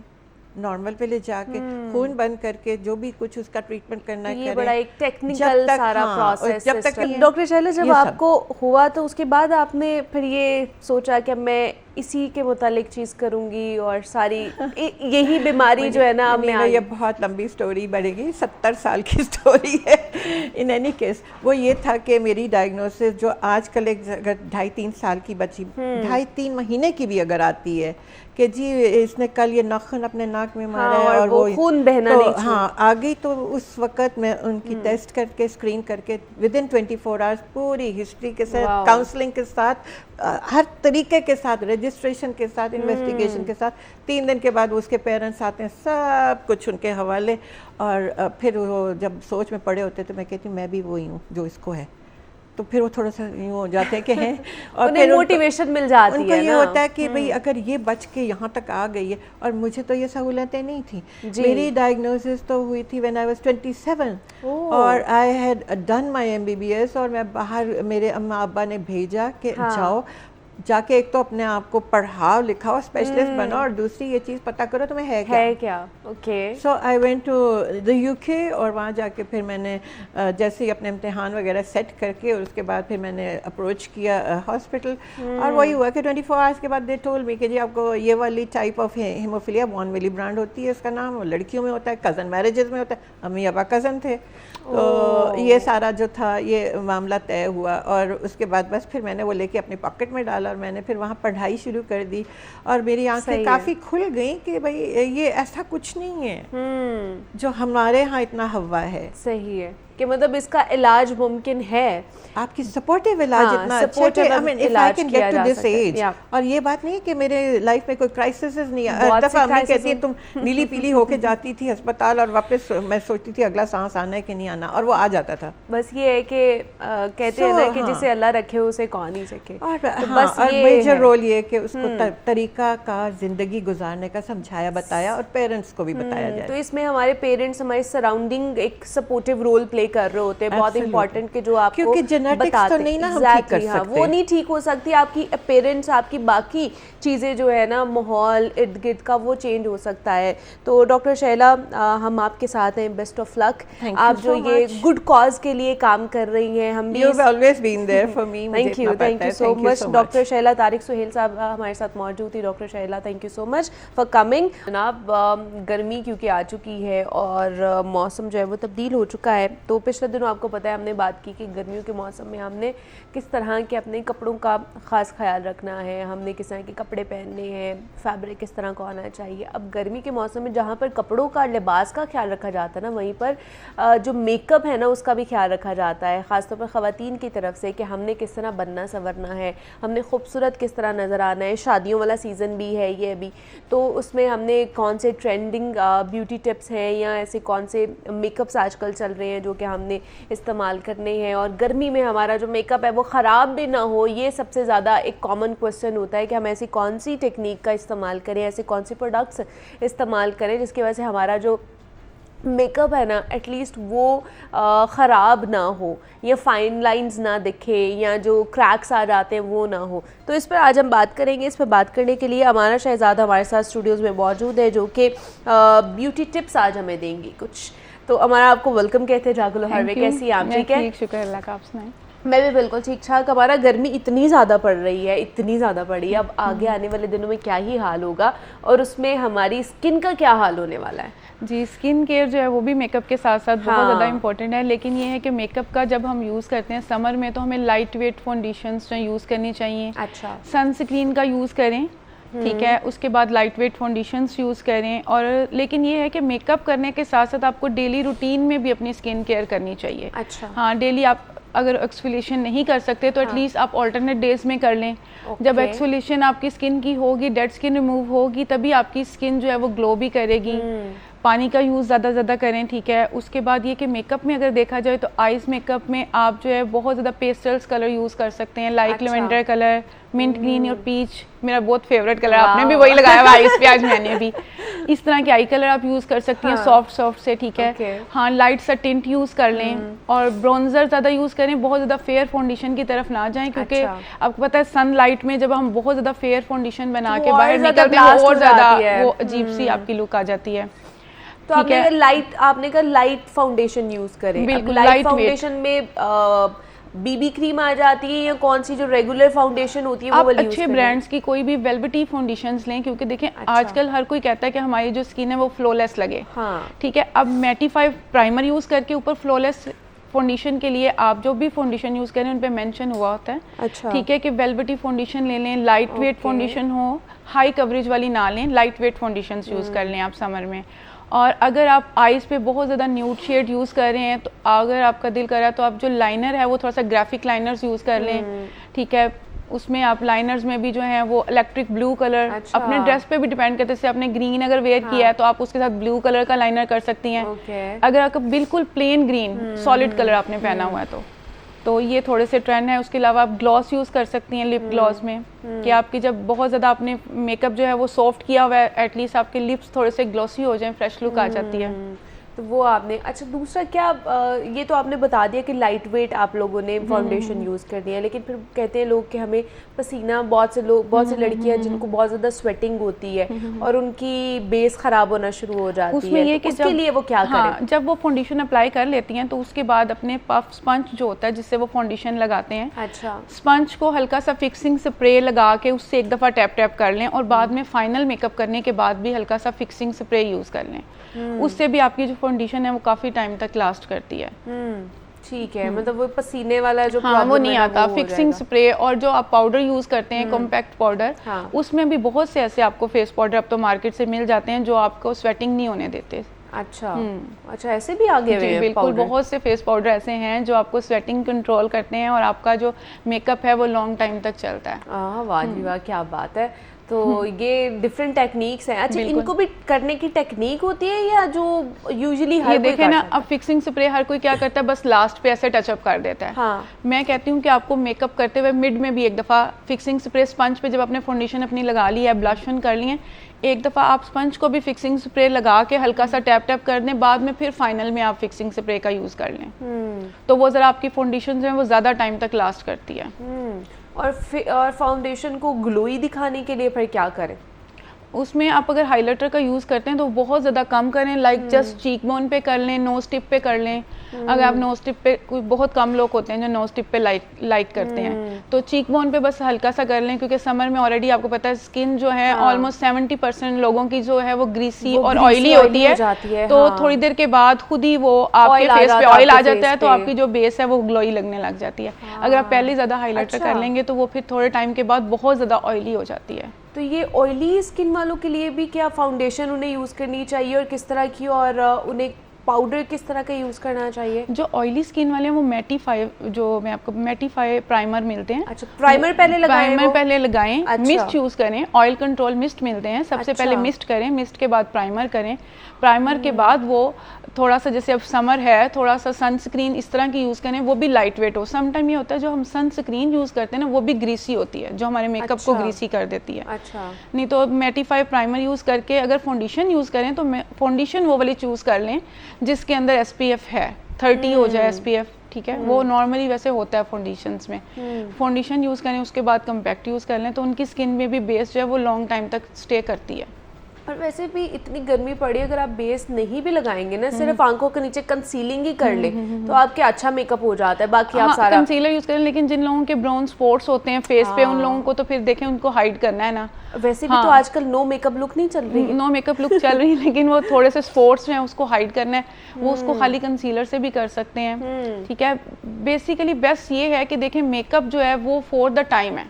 नॉर्मल पे ले जाके खून बंद करके जो भी कुछ उसका ट्रीटमेंट करना है, ये बड़ा एक टेक्निकल सारा प्रोसेस। जब तक डॉक्टर शैला, जब आपको हुआ तो उसके बाद आपने फिर ये सोचा कि मैं इसी के मुतालिक चीज़ करूंगी और सारी यही बीमारी जो है ना, ये बहुत लंबी स्टोरी बढ़ेगी, 70 साल की स्टोरी है। इन एनी केस वो ये था कि मेरी डायग्नोसिस जो आजकल एक अगर 2.5-3 साल की बच्ची 2.5-3 महीने की भी अगर आती है कि जी इसने कल ये नाखून अपने नाक में मारा है और वो खून बहना नहीं, हाँ आ गई, तो उस वक्त मैं उनकी टेस्ट करके स्क्रीन करके विदिन 24 आवर्स पूरी हिस्ट्री के साथ, काउंसलिंग के साथ, हर तरीके के साथ, रजिस्ट्रेशन के साथ, इन्वेस्टिगेशन के साथ, 3 दिन के बाद उसके पेरेंट्स आते हैं, सब कुछ उनके हवाले, और फिर वो जब सोच में पड़े होते तो मैं कहती हूँ मैं भी वही हूँ जो इसको है, तो फिर वो थोड़ा सा यूँ हो जाते हैं कि हैं और उन्हें फिर मोटिवेशन मिल जाती उनको है ये ना। होता है कि भाई अगर ये बच के यहाँ तक आ गई है, और मुझे तो ये सहूलतें नहीं थी। मेरी डायग्नोसिस तो हुई थी व्हेन आई वाज 27 और I had done my MBBS, और मैं बाहर, मेरे अम्मा अब्बा ने भेजा कि जाओ जाके एक तो अपने आप को पढ़ाओ लिखाओ, स्पेशलिस्ट बनो, और दूसरी ये चीज़ पता करो तुम्हें है क्या। Okay. So I went to the UK, और वहाँ जाके फिर मैंने जैसे ही अपने इम्तिहान वगैरह सेट करके, और उसके बाद फिर मैंने अप्रोच किया हॉस्पिटल, और वही हुआ कि 24 आवर्स के बाद दे टोल्ड मी कि जी आपको ये वाली type of hemophilia, von Willebrand है इसका नाम, और लड़कियों में होता है, कज़न मैरिजेस में होता है। अम्मी अब्बा कज़न थे, तो ये सारा जो था ये मामला तय हुआ, और उसके बाद बस फिर मैंने वो लेके अपनी पॉकेट में डाला, और मैंने फिर वहाँ पढ़ाई शुरू कर दी, और मेरी आंखें काफ़ी खुल गई कि भाई ये ऐसा कुछ नहीं है जो हमारे यहाँ इतना हवा है। सही है कि मतलब इसका इलाज मुमकिन है, आपकी सपोर्टिव इलाज इतना अच्छा है कि I mean if I can get to this age, और ये बात नहीं है कि मेरे लाइफ में कोई क्राइसिस नहीं है। हर दफा अम्मी कहती है तुम नीली पीली होके जाती थी अस्पताल, और वापस मैं सोचती थी अगला सांस आना है कि नहीं आना, और वो आ जाता था। बस ये है कि कहते हैं ना कि जिसे अल्लाह रखे उसे कौन ही सके, और तो हाँ, बस और ये मेजर है। रोल ये कि उसको तरीका का जिंदगी गुजारने का समझाया बताया, और पेरेंट्स को भी बताया जाए। तो इसमें हमारे पेरेंट्स, हमारे सराउंडिंग एक सपोर्टिव रोल प्ले कर रहे होते हैं, बहुत इंपॉर्टेंट कि जो आपको क्योंकि जेनेटिक्स तो नहीं ना हम ठीक कर सकते, वो नहीं ठीक हो सकती, आपकी पेरेंट्स, आपकी बाकी चीज़ें जो है ना, माहौल इर्द गिर्द का, वो चेंज हो सकता है। तो डॉक्टर शैला, हम आपके साथ हैं, बेस्ट ऑफ लक। आप जो ये गुड कॉज के लिए काम कर रही हैं, हम भी always been there for me. Thank you so much. Doctor Shaila Tariq Suhail sahab हमारे साथ मौजूद थी। Doctor Shaila, thank you so much for coming. जनाब, गर्मी क्योंकि आ चुकी है और मौसम जो है वो तब्दील हो चुका है, तो पिछले दिनों आपको पता है हमने बात की कि गर्मियों के मौसम में हमने किस तरह के अपने कपड़ों का ख़ास ख्याल रखना है, हमने किस तरह के कपड़े पहनने हैं, फैब्रिक किस तरह का होना चाहिए। अब गर्मी के मौसम में जहाँ पर कपड़ों का, लिबास का ख्याल रखा जाता है ना, वहीं पर जो मेकअप है ना उसका भी ख्याल रखा जाता है, ख़ासतौर पर ख़वातीन की तरफ से, कि हमने किस तरह बनना संवरना है, हमने खूबसूरत किस तरह नज़र आना है। शादियों वाला सीज़न भी है ये अभी, तो उसमें हमने कौन से ट्रेंडिंग ब्यूटी टिप्स हैं या ऐसे कौन से मेकअप्स आजकल चल रहे हैं जो कि हमने इस्तेमाल करने हैं, और गर्मी में हमारा जो मेकअप है वो ख़राब भी ना हो, ये सबसे ज़्यादा एक कॉमन क्वेश्चन होता है कि हम ऐसी कौन सी टेक्निक का इस्तेमाल करें, ऐसे कौन सी प्रोडक्ट्स इस्तेमाल करें जिसकी वजह से हमारा जो मेकअप है ना एटलीस्ट वो ख़राब ना हो, या फाइन लाइंस ना दिखे, या जो क्रैक्स आ जाते हैं वो ना हो। तो इस पर आज हम बात करेंगे। इस पर बात करने के लिए अमाना शहजाद हमारे साथ स्टूडियोज़ में मौजूद है, जो कि ब्यूटी टिप्स आज हमें देंगी कुछ। तो हमारा आपको वेलकम कहते हैं जागो लोहार में। कैसी हैं आप? ठीक है, शुक्र अल्लाह का, आप सुनाएं। मैं भी बिल्कुल ठीक ठाक। हमारा गर्मी इतनी ज़्यादा पड़ रही है, इतनी ज़्यादा पड़ी है, अब आगे आने वाले दिनों में क्या ही हाल होगा, और उसमें हमारी स्किन का क्या हाल होने वाला है। जी, स्किन केयर जो है वो भी मेकअप के साथ साथ बहुत ज़्यादा इंपॉर्टेंट है, लेकिन ये है कि मेकअप का जब हम यूज़ करते हैं समर में, तो हमें लाइट वेट फाउंडेशंस जो यूज़ करनी चाहिए। अच्छा, सनस्क्रीन का यूज़ करें, ठीक है, उसके बाद लाइट वेट फाउंडेशंस यूज़ करें। और लेकिन ये है कि मेकअप करने के साथ साथ आपको डेली रूटीन में भी अपनी स्किन केयर करनी चाहिए। अच्छा, हाँ, डेली आप अगर एक्सफोलिएशन नहीं कर सकते तो एटलीस्ट आप ऑल्टरनेट डेज में कर लें। जब एक्सफोलिएशन आपकी स्किन की होगी, डेड स्किन रिमूव होगी, तभी आपकी स्किन जो है वो ग्लो भी करेगी। पानी का यूज़ ज़्यादा करें, ठीक है। उसके बाद ये कि मेकअप में अगर देखा जाए तो आइज़ मेकअप में आप जो है बहुत ज़्यादा पेस्टल्स कलर यूज़ कर सकते हैं, like lavender colour, mint green और पीच, मेरा बहुत फेवरेट कलर, आपने भी वही लगाया हुआ आइज़ पे, आज मैंने भी। इस तरह के आई कलर आप यूज़ कर सकती हैं, सॉफ्ट से, ठीक है। हाँ, लाइट सा टिंट यूज़ कर लें, और ब्रॉन्जर ज़्यादा यूज़ करें, बहुत ज़्यादा फेयर फाउंडेशन की तरफ ना जाएं, क्योंकि आपको पता है सनलाइट में जब हम बहुत ज़्यादा फेयर फाउंडेशन बना के बाहर निकलते हैं और ज़्यादा वो अजीब सी आपकी लुक आ जाती है। तो आपने कहा लाइट फाउंडेशन यूज करें। बिल्कुल, लाइट फाउंडेशन में बीबी क्रीम आ जाती है, या कौन सी जो रेगुलर फाउंडेशन होती है वो वाली यूज अच्छे करें? ब्रांड्स की कोई भी वेलवेटी फाउंडेशंस लें, क्योंकि देखें आजकल हर कोई कहता है कि हमारी जो स्किन है वो फ्लॉलेस लगे। हाँ, ठीक है। अब मैटिफाई प्राइमर यूज करके ऊपर फ्लॉलेस फाउंडेशन के लिए आप जो भी फाउंडेशन यूज करें उन पे मेंशन हुआ होता है। अच्छा, ठीक है, कि वेलवेटी फाउंडेशन ले लें, लाइट वेट फाउंडेशन हो, हाई कवरेज वाली ना लें, लाइट वेट फाउंडेशंस यूज कर लें आप समर में। और अगर आप आइज़ पे बहुत ज़्यादा न्यूड शेड यूज़ कर रहे हैं, तो अगर आपका दिल कर रहा है तो आप जो लाइनर है वो थोड़ा सा ग्राफिक लाइनर्स यूज़ कर लें, ठीक है। उसमें आप लाइनर्स में भी जो है वो इलेक्ट्रिक ब्लू कलर, अपने ड्रेस पे भी डिपेंड करते हैं, जैसे आपने ग्रीन अगर वेयर किया है तो आप उसके साथ ब्लू कलर का लाइनर कर सकती हैं। अगर आपका बिल्कुल प्लेन ग्रीन सॉलिड कलर आपने पहना हुआ है तो ये थोड़े से ट्रेंड है। उसके अलावा आप ग्लॉस यूज़ कर सकती हैं लिप ग्लॉस में, कि आपकी जब बहुत ज़्यादा आपने मेकअप जो है वो सॉफ्ट किया हुआ है, एटलीस्ट आपके लिप्स थोड़े से ग्लॉसी हो जाएं, फ्रेश लुक आ जाती है। तो वो आपने, अच्छा दूसरा क्या, ये तो आपने बता दिया कि लाइट वेट आप लोगों ने फाउंडेशन यूज़ करनी है, लेकिन फिर कहते हैं लोग कि हमें पसीना, बहुत से लड़कियां जिनको बहुत ज़्यादा स्वेटिंग होती है और उनकी बेस ख़राब होना शुरू हो जाती उसमें है, ये तो कि उसके जब लिए वो क्या करें? जब वो फाउंडेशन अप्लाई कर लेती हैं तो उसके बाद अपने पफ स्पंज जो होता है जिससे वो फाउंडेशन लगाते हैं, अच्छा, स्पंज को हल्का सा फिक्सिंग स्प्रे लगा के उससे एक दफ़ा टैप टैप कर लें और बाद में फाइनल मेकअप करने के बाद भी हल्का सा फिक्सिंग स्प्रे यूज़ कर लें। उससे भी आपकी जो फाउंडेशन है वो काफ़ी टाइम तक लास्ट करती है। ठीक है, मतलब वो पसीने वाला जो हाँ, वो प्रॉब्लम नहीं है ना, आता। वो हो फिक्सिंग जाएगा। स्प्रे और जो आप पाउडर यूज़ करते हैं कॉम्पैक्ट पाउडर, हाँ। उसमें भी बहुत से ऐसे आपको फेस पाउडर अब तो मार्केट से मिल जाते हैं जो आपको स्वेटिंग नहीं होने देते। अच्छा, अच्छा, ऐसे भी आगे हुए जी हैं बिल्कुल, पाउडर? बहुत से फेस पाउडर ऐसे हैं जो आपको स्वेटिंग कंट्रोल करते हैं और आपका जो मेकअप है वो लॉन्ग टाइम तक चलता है। वाह जी वाह, क्या बात है। तो ये डिफरेंट टेक्निक्स हैं। अच्छा, इनको भी करने की टेक्निक होती है या जो यूजुअली हर ये कोई देखे कर ना, सकता अब फिक्सिंग स्प्रे हर कोई क्या करता है, बस लास्ट पे ऐसे टचअप कर देता है। हाँ। मैं कहती हूँ कि आपको मेकअप करते हुए मिड में भी एक दफ़ा फिक्सिंग स्प्रे स्पंज पे, जब आपने फाउंडेशन अपनी लगा ली है, ब्लश ऑन कर लिए, एक दफ़ा आप स्पंज को भी फिक्सिंग स्प्रे लगा के हल्का सा टैप टैप कर दें, बाद में फिर फाइनल में आप फिक्सिंग स्प्रे का यूज़ कर लें, तो वो ज़रा आपकी फाउंडेशन जो है वो ज़्यादा टाइम तक लास्ट करती है। और फाउंडेशन को ग्लोई दिखाने के लिए फिर क्या करें? उसमें आप अगर हाइलाइटर का यूज़ करते हैं तो बहुत ज़्यादा कम करें, लाइक जस्ट चीक बोन पे कर लें, नोज टिप पे कर लें। अगर आप नोज टिप पे, कोई बहुत कम लोग होते हैं जो नोज टिप पे लाइक करते हैं, तो चीक बोन पे बस हल्का सा कर लें, क्योंकि समर में ऑलरेडी आपको पता है स्किन जो है ऑलमोस्ट 70% लोगों की जो है वो ग्रीसी और ऑयली होती है, तो थोड़ी देर के बाद खुद ही वो आपके फेस पे ऑयल आ जाता है, तो आपकी जो बेस है वो ग्लोई लगने लग जाती है। अगर आप पहले ज़्यादा हाइलाइटर कर लेंगे तो वो फिर थोड़े टाइम के बाद बहुत ज़्यादा ऑयली हो जाती है। तो ये ऑयली स्किन वालों के लिए भी क्या फाउंडेशन उन्हें यूज़ करनी चाहिए और किस तरह की, और उन्हें पाउडर किस तरह का यूज़ करना चाहिए? जो ऑयली स्किन वाले हैं वो मैटिफाई, जो मैं आपको मैटिफाई प्राइमर मिलते हैं। अच्छा, प्राइमर पहले लगाएं? प्राइमर पहले लगाएं। अच्छा। मिस्ट यूज़ करें, ऑयल कंट्रोल मिस्ट मिलते हैं, सबसे अच्छा। पहले मिस्ट करें, मिस्ट के बाद प्राइमर करें, प्राइमर के बाद वो थोड़ा सा, जैसे अब समर है, थोड़ा सा सनस्क्रीन इस तरह की यूज़ करें, वो भी लाइट वेट हो। सम टाइम ये होता है जो हम सनस्क्रीन यूज़ करते हैं ना वो भी ग्रीसी होती है, जो हमारे मेकअप को अच्छा। ग्रीसी कर देती है। अच्छा, नहीं तो मैटिफाई प्राइमर यूज़ करके अगर फाउंडेशन यूज़ करें तो फाउंडेशन वो वाली चूज़ कर लें जिसके अंदर SPF है, 30 हो जाए SPF, ठीक है, वो नॉर्मली वैसे होता है फाउंडेशंस में। फाउंडेशन यूज़ करें, उसके बाद कम्पैक्ट यूज़ कर लें, तो उनकी स्किन में भी बेस जो है वो लॉन्ग टाइम तक स्टे करती है। और वैसे भी इतनी गर्मी पड़ी, अगर आप बेस नहीं भी लगाएंगे ना, सिर्फ आंखों के नीचे कंसीलिंग ही कर ले तो आपके अच्छा मेकअप हो जाता है, बाकी आप सारा कंसीलर यूज़ करें, लेकिन जिन लोगों के ब्राउन स्पॉट्स होते हैं फेस पे, उन लोगों को तो फिर देखें उनको हाइड करना है ना। वैसे भी तो आजकल नो मेकअप लुक नहीं चल रही है। नो मेकअप लुक चल रही है, लेकिन वो थोड़े से स्पॉट्स हैं उसको हाइड करना है, वो उसको खाली कंसीलर से भी कर सकते हैं, ठीक है। बेसिकली बेस्ट ये है कि देखें मेकअप जो है वो फॉर द टाइम है।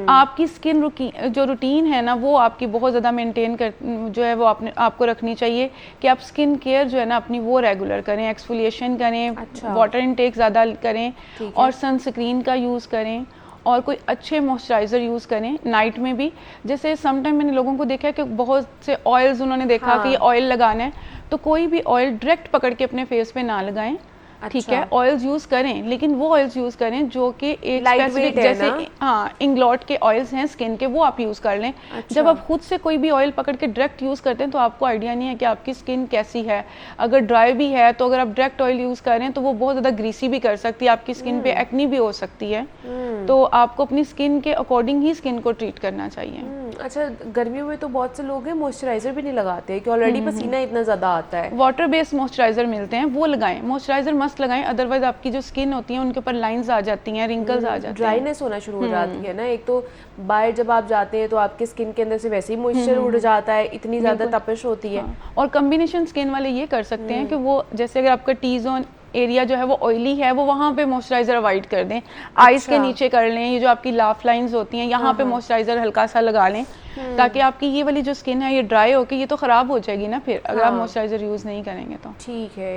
आपकी स्किन जो रूटीन है ना वो आपकी बहुत ज़्यादा मेंटेन कर, जो है वो आपको रखनी चाहिए कि आप स्किन केयर जो है ना अपनी वो रेगुलर करें, एक्सफोलिएशन करें, अच्छा। वाटर इनटेक ज़्यादा करें और सनस्क्रीन का यूज़ करें और कोई अच्छे मॉइस्चराइज़र यूज़ करें नाइट में भी। जैसे समटाइम मैंने लोगों को देखा है कि बहुत से ऑयल्स उन्होंने देखा कि ऑयल लगाना है, तो कोई भी ऑयल डायरेक्ट पकड़ के अपने फेस पे ना लगाएं, ठीक है। ऑयल्स यूज़ करें, लेकिन वो ऑयल्स यूज़ करें जो कि एक स्पेसिफिक, जैसे इंग्लॉट के ऑयल्स हैं स्किन के, वो आप यूज़ कर लें। जब आप खुद से कोई भी ऑयल पकड़ के डायरेक्ट यूज़ करते हैं तो आपको आइडिया नहीं है कि आपकी स्किन कैसी है। अगर ड्राई भी है तो अगर आप डायरेक्ट ऑयल यूज़ करें तो वो बहुत ज़्यादा ग्रीसी भी कर सकती है, आपकी स्किन पे एक्नी भी हो सकती है, तो आपको अपनी स्किन के अकॉर्डिंग ही स्किन को ट्रीट करना चाहिए। अच्छा, गर्मियों में तो बहुत से लोग हैं मॉइस्चराइजर भी नहीं लगाते कि ऑलरेडी पसीना इतना ज़्यादा आता है। वाटर बेस्ड मॉइस्चराइजर मिलते हैं, वो लगाएं, मॉइस्चराइजर मस्त लगाएं, अदरवाइज आपकी जो स्किन होती है उनके ऊपर लाइंस आ जाती हैं, रिंकल्स आ जाते हैं, ड्राइनेस होना शुरू हो जाती है ना। एक तो बाहर जब आप जाते हैं तो आपकी स्किन के अंदर से वैसे ही मॉइस्चर उड़ जाता है, इतनी ज़्यादा तपिश होती है। और कॉम्बिनेशन स्किन वाले ये कर सकते हैं कि वो, जैसे अगर आपका टी जोन एरिया जो है वो ऑयली है, वो वहाँ पे मॉइस्चराइजर अवॉइड कर दें, आइज के नीचे कर लें, ये जो आपकी लाफ लाइंस होती हैं यहाँ पे मॉइस्चराइजर हल्का सा लगा लें, ताकि आपकी ये वाली जो स्किन है ये ड्राई होकर ये तो ख़राब हो जाएगी ना फिर, अगर आप मॉइस्चराइज़र यूज़ नहीं करेंगे तो। ठीक है,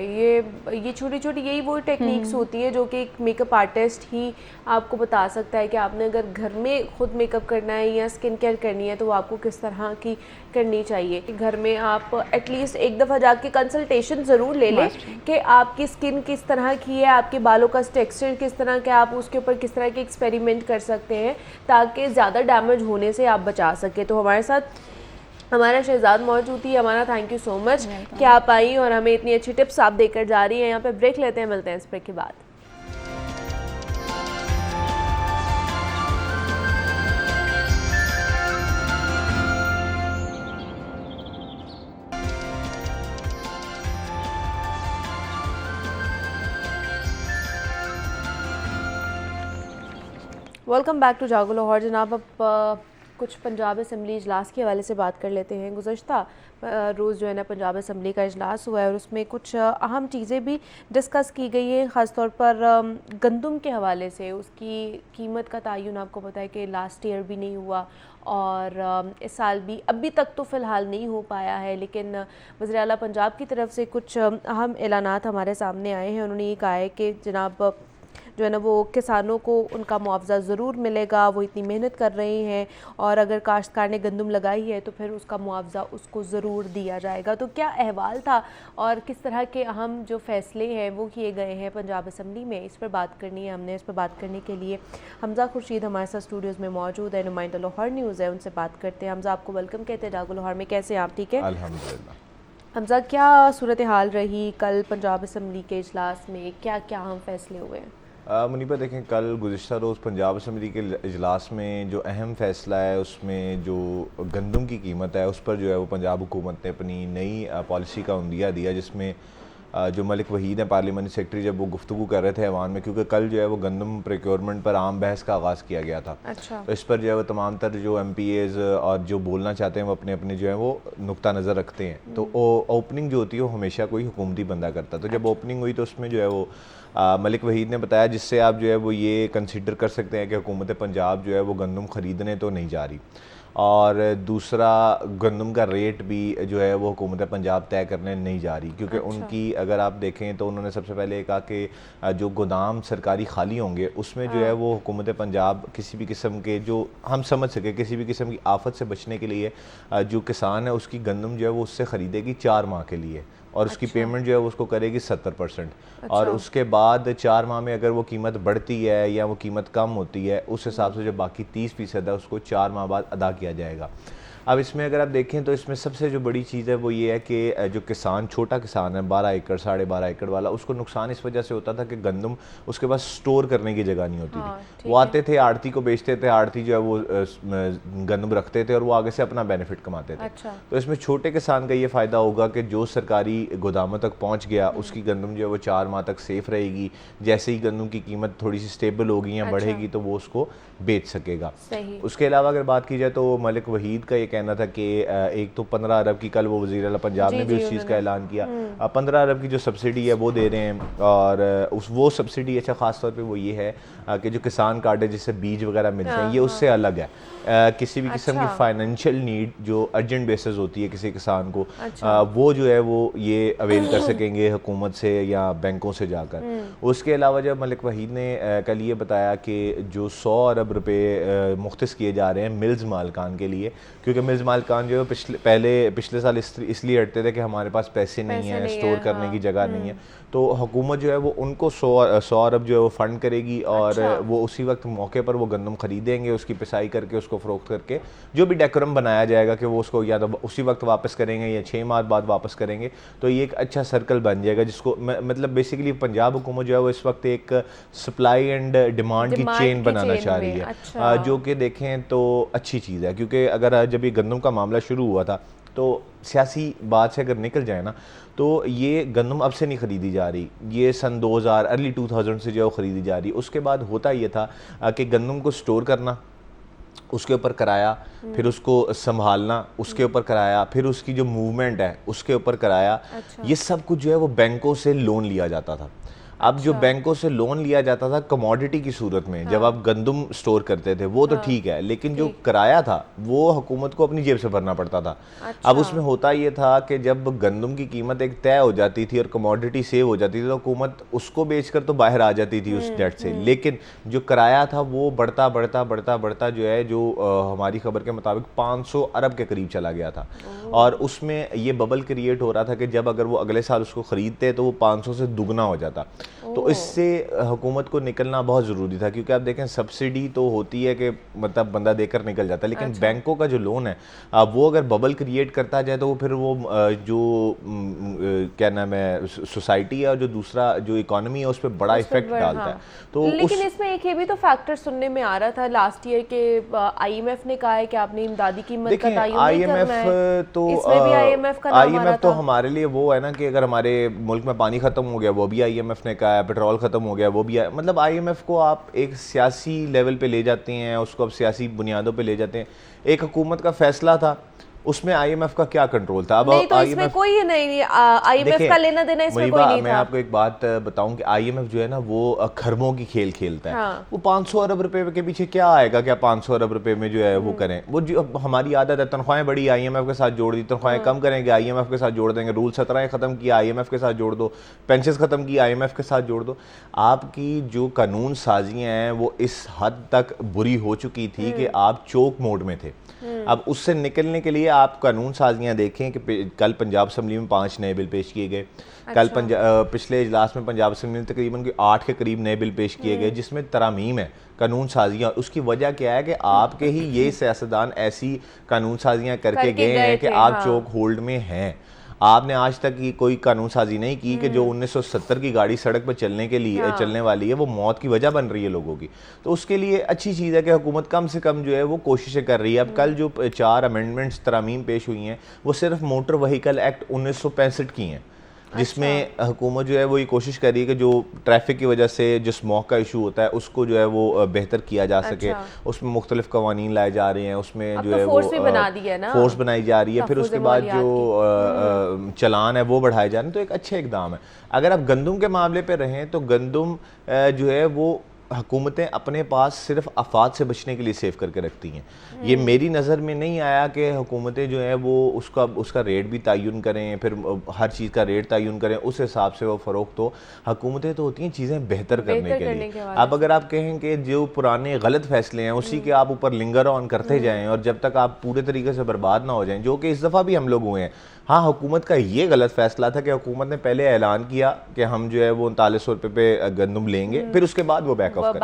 ये छोटी छोटी यही वो टेक्निक्स होती है जो कि एक मेकअप आर्टिस्ट ही आपको बता सकता है कि आपने अगर घर में खुद मेकअप करना है या स्किन केयर करनी है तो वो आपको किस तरह की करनी चाहिए। घर में आप एटलीस्ट एक दफ़ा जाके कंसल्टेशन ज़रूर ले लें कि आपकी स्किन किस तरह की है, आपके बालों का टेक्सचर किस तरह का, आप उसके ऊपर किस तरह के एक्सपेरिमेंट कर सकते हैं ताकि ज़्यादा डैमेज होने से आप बचा सके। तो हमारे साथ हमारा शहजाद मौजूद थी। हमारा थैंक यू सो मच कि आप आई और हमें इतनी अच्छी टिप्स आप देकर जा रही हैं। यहाँ पे ब्रेक लेते हैं, मिलते हैं इस ब्रेक के बाद। वेलकम बैक टू जागो लाहौर। जनाब, अब कुछ पंजाब असम्बली इजलास के हवाले से बात कर लेते हैं। गुज़श्ता रोज़ जो है ना पंजाब असम्बली का इजलास हुआ है और उसमें कुछ अहम चीज़ें भी डिस्कस की गई हैं, ख़ास तौर पर गंदम के हवाले से। उसकी कीमत का तयन आपको पता है कि लास्ट ईयर भी नहीं हुआ और इस साल भी अभी तक तो फ़िलहाल नहीं हो पाया है, लेकिन वज़ीर आला पंजाब की तरफ से कुछ अहम ऐलानात हमारे सामने आए हैं। उन्होंने ये कहा है कि जनाब जो है ना वो किसानों को उनका मुआवजा ज़रूर मिलेगा, वो इतनी मेहनत कर रहे हैं और अगर काश्तकार ने गंदम लगाई है तो फिर उसका मुआवजा उसको ज़रूर दिया जाएगा। तो क्या अहवाल था और किस तरह के अहम जो फ़ैसले हैं वो किए गए हैं पंजाब असम्बली में, इस पर बात करनी है हमने। इस पर बात करने के लिए हमज़ा खुर्शीद हमारे साथ स्टूडियोज़ में मौजूद है, नुमाइंदा लाहौर न्यूज़ है, उनसे बात करते हैं। हमज़ा, आपको वेलकम कहते हैं जागो लाहौर में। कैसे हैं आप? ठीक है, अल्हम्दुलिल्लाह। हमज़ा, क्या सूरत हाल रही कल पंजाब असम्बली के इजलास में, क्या क्या अहम फ़ैसले हुए हैं? मुनीबा, देखें, कल गुज़िश्ता रोज़ पंजाब असम्बली के इजलास में जो अहम फ़ैसला है उसमें जो गंदम की कीमत है उस पर जो है वो पंजाब हुकूमत ने अपनी नई पॉलिसी का उंदिया दिया, जिसमें जो मलिक वहीद हैं पार्लियामेंट्री सेक्रेटरी, जब वो गुफ्तगू कर रहे थे ऐवान में, क्योंकि कल जो है वो गंदम प्रोक्योरमेंट पर आम बहस का आगाज़ किया गया था। अच्छा। तो इस पर जो है वो तमाम तर जो MPAs और जो बोलना चाहते हैं वो अपने अपने जो है वो नुक्ता नज़र रखते हैं। तो ओपनिंग जो होती है वो हमेशा कोई हुकूमती बंदा करता है। तो जब ओपनिंग हुई तो उसमें जो है वो मलिक वहीद ने बताया, जिससे आप जो है वो ये कंसिडर कर सकते हैं कि हुकूमत पंजाब जो है वो गंदम ख़रीदने तो नहीं जा रही, और दूसरा गंदम का रेट भी जो है वो हुकूमत पंजाब तय करने नहीं जा रही, क्योंकि उनकी अगर आप देखें तो उन्होंने सबसे पहले कहा कि जो गोदाम सरकारी खाली होंगे उसमें जो है वो हुकूमत पंजाब किसी भी किस्म के, जो हम समझ सके, किसी भी किस्म की आफत से बचने के लिए जो किसान है उसकी गंदम जो है वो उससे ख़रीदेगी 4 माह के लिए, और उसकी पेमेंट जो है वो उसको करेगी 70%। और उसके बाद 4 माह में अगर वो कीमत बढ़ती है या वो कीमत कम होती है, उस हिसाब से जो बाकी 30% है उसको 4 माह बाद अदा किया जाएगा। अब इसमें अगर आप देखें तो इसमें सबसे जो बड़ी चीज़ है वो ये है कि जो किसान, छोटा किसान है 12 एकड़ 12.5 एकड़ वाला, उसको नुकसान इस वजह से होता था कि गंदम उसके पास स्टोर करने की जगह नहीं होती थी। वो आते थे, आड़ती को बेचते थे, आड़ती जो है वो गंदम रखते थे और वो आगे से अपना बेनिफिट कमाते थे। तो इसमें छोटे किसान का ये फ़ायदा होगा कि जो सरकारी गोदामों तक पहुँच गया उसकी गंदम जो है वो 4 माह तक सेफ़ रहेगी। जैसे ही गंदम की कीमत थोड़ी सी स्टेबल होगी या बढ़ेगी तो वो उसको बेच सकेगा। उसके अलावा अगर बात की जाए तो मलिक वहीद का ये कहना था कि एक तो 15 अरब की, कल वो वज़ीर आला पंजाब ने भी उस चीज़ का ऐलान किया, 15 अरब की जो सब्सिडी है वो दे रहे हैं, और वो सब्सिडी अच्छा ख़ास तौर पे वो ये है कि जो किसान कार्ड है जिससे बीज वगैरह मिलते हैं ये उससे अलग है। किसी भी किस्म की फाइनेंशियल नीड जो अर्जेंट बेसिस होती है किसी किसान को, वो जो है वो ये अवेल कर सकेंगे हुकूमत से या बैंकों से जाकर। उसके अलावा जब मलिक वहीद ने कल ये बताया कि जो 100 अरब रुपये मुख्तस किए जा रहे हैं मिल्स मालकान के लिए, क्योंकि मिल्स मालकान जो है पिछले साल इसलिए हटते थे कि हमारे पास पैसे नहीं है, स्टोर करने की जगह नहीं है, तो हुकूमत जो है वो उनको 100 अरब जो है वो फ़ंड करेगी और वो उसी वक्त मौके पर वो गंदम ख़रीदेंगे, उसकी पिसाई करके उसको फ़रोख्त करके जो भी डेकोरम बनाया जाएगा कि वो उसको या तो उसी वक्त वापस करेंगे या 6 माह बाद वापस करेंगे। तो ये एक अच्छा सर्कल बन जाएगा, जिसको मतलब बेसिकली पंजाब हुकूमत जो है वो इस वक्त एक सप्लाई एंड डिमांड की चेन बनाना चाह रही है, जो कि देखें तो अच्छी चीज़ है। क्योंकि अगर जब ये गंदम का मामला शुरू हुआ था तो सियासी बात से अगर निकल जाए ना तो ये गंदम अब से नहीं ख़रीदी जा रही, ये सन 2000 अर्ली 2000 से जो है ख़रीदी जा रही। उसके बाद होता ये था कि गंदम को स्टोर करना, उसके ऊपर कराया, फिर उसको संभालना, उसके ऊपर कराया, फिर उसकी जो मूवमेंट है उसके ऊपर कराया। ये सब कुछ जो है वो बैंकों से लोन लिया जाता था। अब जो बैंकों से लोन लिया जाता था कमोडिटी की सूरत में, जब आप गंदम स्टोर करते थे वो तो ठीक है, लेकिन जो किराया था वो हुकूमत को अपनी जेब से भरना पड़ता था। अब उसमें होता ये था कि जब गंदम की कीमत एक तय हो जाती थी और कमोडिटी सेव हो जाती थी तो हुकूमत उसको बेचकर तो बाहर आ जाती थी उस डेट से, लेकिन जो किराया था वो बढ़ता बढ़ता बढ़ता बढ़ता जो है, जो हमारी खबर के मुताबिक 500 अरब के करीब चला गया था। और उसमें ये बबल क्रिएट हो रहा था कि जब अगर वो अगले साल उसको खरीदते तो वो 500 से दुगना हो जाता। तो इससे हुकूमत को निकलना बहुत ज़रूरी था, क्योंकि आप देखें सब्सिडी तो होती है कि मतलब बंदा देकर निकल जाता है, लेकिन बैंकों का जो लोन है वो अगर बबल क्रिएट करता जाए तो फिर वो जो क्या नाम है सोसाइटी है और जो दूसरा जो इकोनॉमी है उस पर बड़ा इफेक्ट डालता है। तो लेकिन इसमें एक ये भी तो फैक्टर सुनने में आ रहा था लास्ट ईयर के IMF ने कहा है कि आपने इमदादी कीमत का तयन नहीं करना है। तो इसमें भी IMF का नाम आ रहा IMF तो था। हमारे लिए वो है ना कि अगर हमारे मुल्क में पानी खत्म हो गया वो भी IMF ने कहा है, पेट्रोल खत्म हो गया वो भी मतलब IMF को आप एक सियासी लेवल पे ले जाते हैं, उसको आप सियासी बुनियादों पे ले जाते हैं। एक हुकूमत का फैसला था, उसमें IMF का क्या कंट्रोल था? अब नहीं तो इसमें कोई नहीं IMF का लेना देना इसमें कोई नहीं मैं था। आपको एक बात बताऊं कि IMF जो है ना वो खरबों की खेल खेलता है। हाँ। वो 500 अरब रुपए के पीछे क्या आएगा, क्या 500 अरब रुपए में जो है वो करें? वो जो हमारी आदत है, तनख्वाहें बड़ी IMF के साथ जोड़ दी, तनख्वाहें कम करेंगे IMF के साथ जोड़ देंगे, रूल 17 खत्म किया IMF के साथ जोड़ दो, पेंशन खत्म की IMF के साथ जोड़ दो। आपकी जो कानून साजियां हैं वो इस हद तक बुरी हो चुकी थी कि आप चोक मोड में थे। अब उससे निकलने के लिए आप कानून साजियां देखें कि कल पंजाब असम्बली में 5 नए बिल पेश किए गए। कल पिछले इजलास में पंजाब असम्बली में तकरीबन 8 के करीब नए बिल पेश किए गए जिसमें तरामीम है, कानून साजियां। उसकी वजह क्या है कि आपके ही ये सियासतदान ऐसी कानून साजियां करके गए हैं कि आप चोक होल्ड में हैं। आपने आज तक की कोई कानून साजी नहीं की कि जो 1970 की गाड़ी सड़क पर चलने के लिए चलने वाली है वो मौत की वजह बन रही है लोगों की। तो उसके लिए अच्छी चीज़ है कि हुकूमत कम से कम जो है वो कोशिशें कर रही है। अब कल जो 4 अमेंडमेंट्स तरामीम पेश हुई हैं वो सिर्फ मोटर व्हीकल एक्ट 1965 की हैं, जिसमें हुकूमत जो है वो ये कोशिश कर रही है कि जो ट्रैफिक की वजह से जो स्मोक का इशू होता है उसको जो है वो बेहतर किया जा सके। उसमें मुख्तलिफ कवानीन लाए जा रहे हैं, उसमें जो है वो फोर्स बनाई जा रही है। फिर उसके बाद जो चलान है वो बढ़ाए जा रहे हैं। तो एक अच्छे इकदाम है। अगर आप गंदम के मामले पर रहें तो गंदम जो है वो हुकूमतें अपने पास सिर्फ आफात से बचने के लिए सेव करके रखती हैं। ये मेरी नज़र में नहीं आया कि हुकूमतें जो है वो उसका रेट भी तयन करें, फिर हर चीज़ का रेट तयन करें, उस हिसाब से वो फ़रोख्त हो। हुकूमतें तो होती हैं चीज़ें बेहतर करने के लिए। अब अगर आप कहें कि जो पुराने गलत फैसले हैं उसी के आप ऊपर लिंगर ऑन करते जाएँ और जब तक आप पूरे तरीके से बर्बाद ना हो जाएँ, जो कि इस दफ़ा भी हम लोग हुए हैं। हाँ, हुकूमत का ये गलत फैसला था कि हुकूमत ने पहले ऐलान किया कि हम जो है वो 3900 रुपये पे गंदम लेंगे, फिर उसके बाद वो बैक ऑफ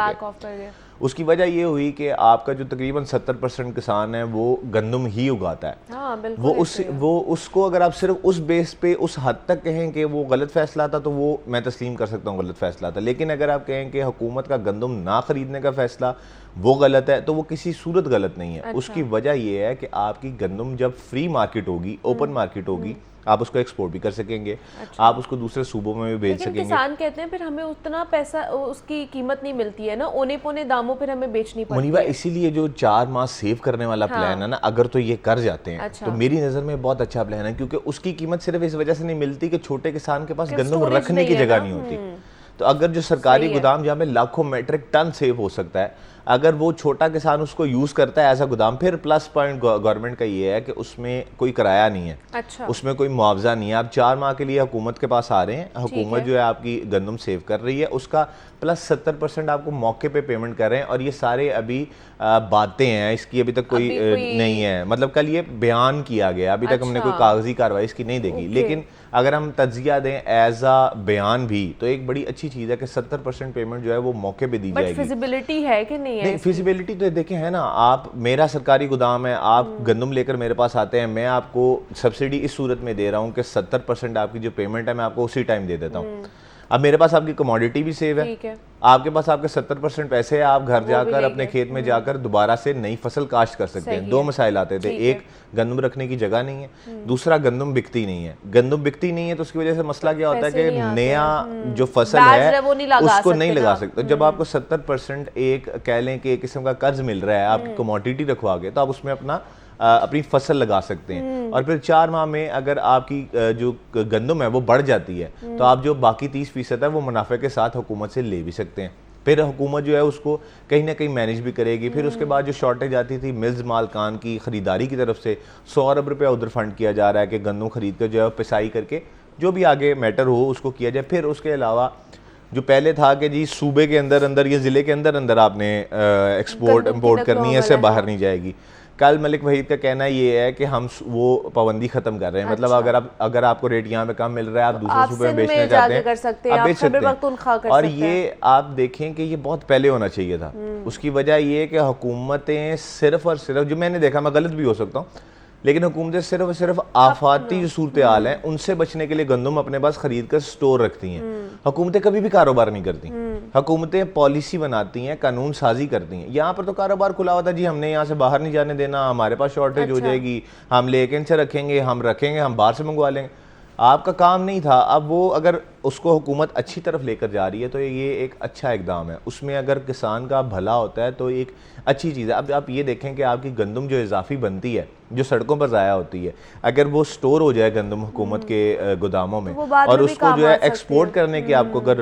कर गए। उसकी वजह ये हुई कि आपका जो तकरीबन 70% किसान है वो गंदम ही उगाता है। हाँ, वो उसको अगर आप सिर्फ उस बेस पे उस हद तक कहें कि वो गलत फैसला था तो वो मैं तस्लीम कर सकता हूँ गलत फैसला था। लेकिन अगर आप कहें कि हुकूमत का गंदम ना खरीदने का फैसला वो गलत है तो वो किसी सूरत गलत नहीं है। उसकी वजह ये है कि आपकी गंदम जब फ्री मार्केट होगी, ओपन मार्केट होगी, आप उसको एक्सपोर्ट भी कर सकेंगे, आप उसको दूसरे सूबों में भी भेज सकेंगे। किसान कहते हैं फिर हमें उतना पैसा उसकी कीमत नहीं मिलती है ना, औने पौने दामों पर हमें बेचनी पड़ती है। मुनीबा, इसीलिए जो 4 माह सेव करने वाला प्लान है ना, अगर तो ये कर जाते हैं तो मेरी नज़र में बहुत अच्छा प्लान है, क्योंकि उसकी कीमत सिर्फ इस वजह से नहीं मिलती कि छोटे किसान के पास गंदम रखने की जगह नहीं होती। तो अगर जो सरकारी गोदाम जहाँ पे लाखों मेट्रिक टन सेव हो सकता है, अगर वो छोटा किसान उसको यूज करता है ऐसा गोदाम, फिर प्लस पॉइंट गवर्नमेंट का ये है कि उसमें कोई किराया नहीं है, उसमें कोई मुआवजा नहीं है। आप 4 माह के लिए हुकूमत के पास आ रहे हैं, हुकूमत जो है आपकी गंदम सेव कर रही है, उसका प्लस 70% आपको मौके पे पेमेंट कर रहे हैं। और ये सारे अभी बातें हैं, इसकी अभी तक कोई नहीं है। मतलब कल ये बयान किया गया, अभी तक हमने कोई कागजी कार्रवाई इसकी नहीं देखी। लेकिन अगर हम तज्जिया दें एज आ बयान भी तो एक बड़ी अच्छी चीज़ है कि 70% पेमेंट जो है वो मौके पे दी जाएगी। फिजिबिलिटी है कि नहीं फिजिबिलिटी तो देखें है ना, आप मेरा सरकारी गोदाम है, आप गंदम लेकर मेरे पास आते हैं, मैं आपको सब्सिडी इस सूरत में दे रहा हूँ कि 70% आपकी जो पेमेंट है मैं आपको उसी टाइम दे देता हूँ। अब मेरे पास आपकी कमोडिटी भी सेव है, आपके पास आपके 70% पैसे है, आप घर जाकर अपने खेत में जाकर दोबारा से नई फसल काश्त कर सकते हैं। 2 मसाइल आते थे, एक गंदम रखने की जगह नहीं है, दूसरा गंदम बिकती नहीं है। गंदम बिकती नहीं है तो उसकी वजह से मसला क्या होता है कि नया जो फसल है उसको नहीं लगा सकते। जब आपको 70% एक कह लें कि एक किस्म का कर्ज मिल रहा है, आप कमोडिटी रखवा के, तो आप उसमें अपना अपनी फसल लगा सकते हैं। और फिर 4 माह में अगर आपकी जो गंदम है वो बढ़ जाती है तो आप जो बाकी 30% है वो मुनाफे के साथ हुकूमत से ले भी सकते हैं। फिर हुकूमत जो है उसको कहीं ना कहीं मैनेज भी करेगी। फिर उसके बाद जो शॉर्टेज आती थी मिल्स मालकान की ख़रीदारी की तरफ से 100 अरब रुपया उधर फंड किया जा रहा है कि गंदम खरीद कर जो है पिसाई करके जो भी आगे मैटर हो उसको किया जाए। फिर उसके अलावा जो पहले था कि जी सूबे के अंदर अंदर या ज़िले के अंदर अंदर आपने एक्सपोर्ट इम्पोर्ट करनी है, इससे बाहर नहीं जाएगी। कल मलिक वहीद का कहना ये है कि हम वो पाबंदी खत्म कर रहे हैं। मतलब अगर आपको रेट यहाँ पे कम मिल रहा है आप दूसरे सूबे में बेचना चाहते हैं कर सकते हैं, आप बेच सकते हैं। और ये आप देखें कि ये बहुत पहले होना चाहिए था। उसकी वजह ये है कि हुकूमतें सिर्फ और सिर्फ, जो मैंने देखा, मैं गलत भी हो सकता हूँ, लेकिन हुकूमतें सिर्फ और सिर्फ आफाती जो सूरत हाल है उनसे बचने के लिए गंदम अपने पास खरीद कर स्टोर रखती हैं। हुकूमतें कभी भी कारोबार नहीं करती। हुकूमतें पॉलिसी बनाती हैं, कानून साजी करती हैं। यहाँ पर तो कारोबार खुला होता है, जी हमने यहाँ से बाहर नहीं जाने देना, हमारे पास शॉर्टेज हो जाएगी, हम लेकिन से रखेंगे, हम बाहर से मंगवा लेंगे। आपका काम नहीं था। अब वो अगर उसको हुकूमत अच्छी तरफ लेकर जा रही है तो ये एक अच्छा इकदाम है। उसमें अगर किसान का भला होता है तो एक अच्छी चीज़ है। अब आप ये देखें कि आपकी गंदम जो इजाफी बनती है, जो सड़कों पर ज़ाया होती है, अगर वो स्टोर हो जाए गंदम हुकूमत के गोदामों में और उसको जो है एक्सपोर्ट करने की आपको अगर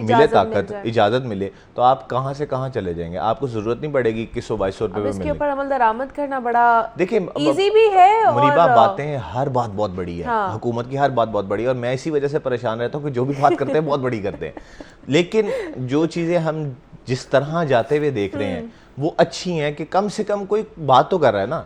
मिले ताकत, इजाज़त मिले, तो आप कहाँ से कहाँ चले जाएंगे। आपको ज़रूरत नहीं पड़ेगी 2100-2200 रुपये में। इसके ऊपर अमल दरामद करना बड़ा देखिए इजी भी है। मुनीबा, बातें हर बात बहुत बड़ी है। हुकूमत की हर बात बहुत बड़ी है और मैं इसी वजह से परेशान रहता हूँ कि जो भी बात करते हैं बहुत बड़ी करते हैं। लेकिन जो चीज़ें हम जिस तरह जाते हुए देख रहे हैं वो अच्छी हैं कि कम से कम कोई बात तो कर रहा है ना।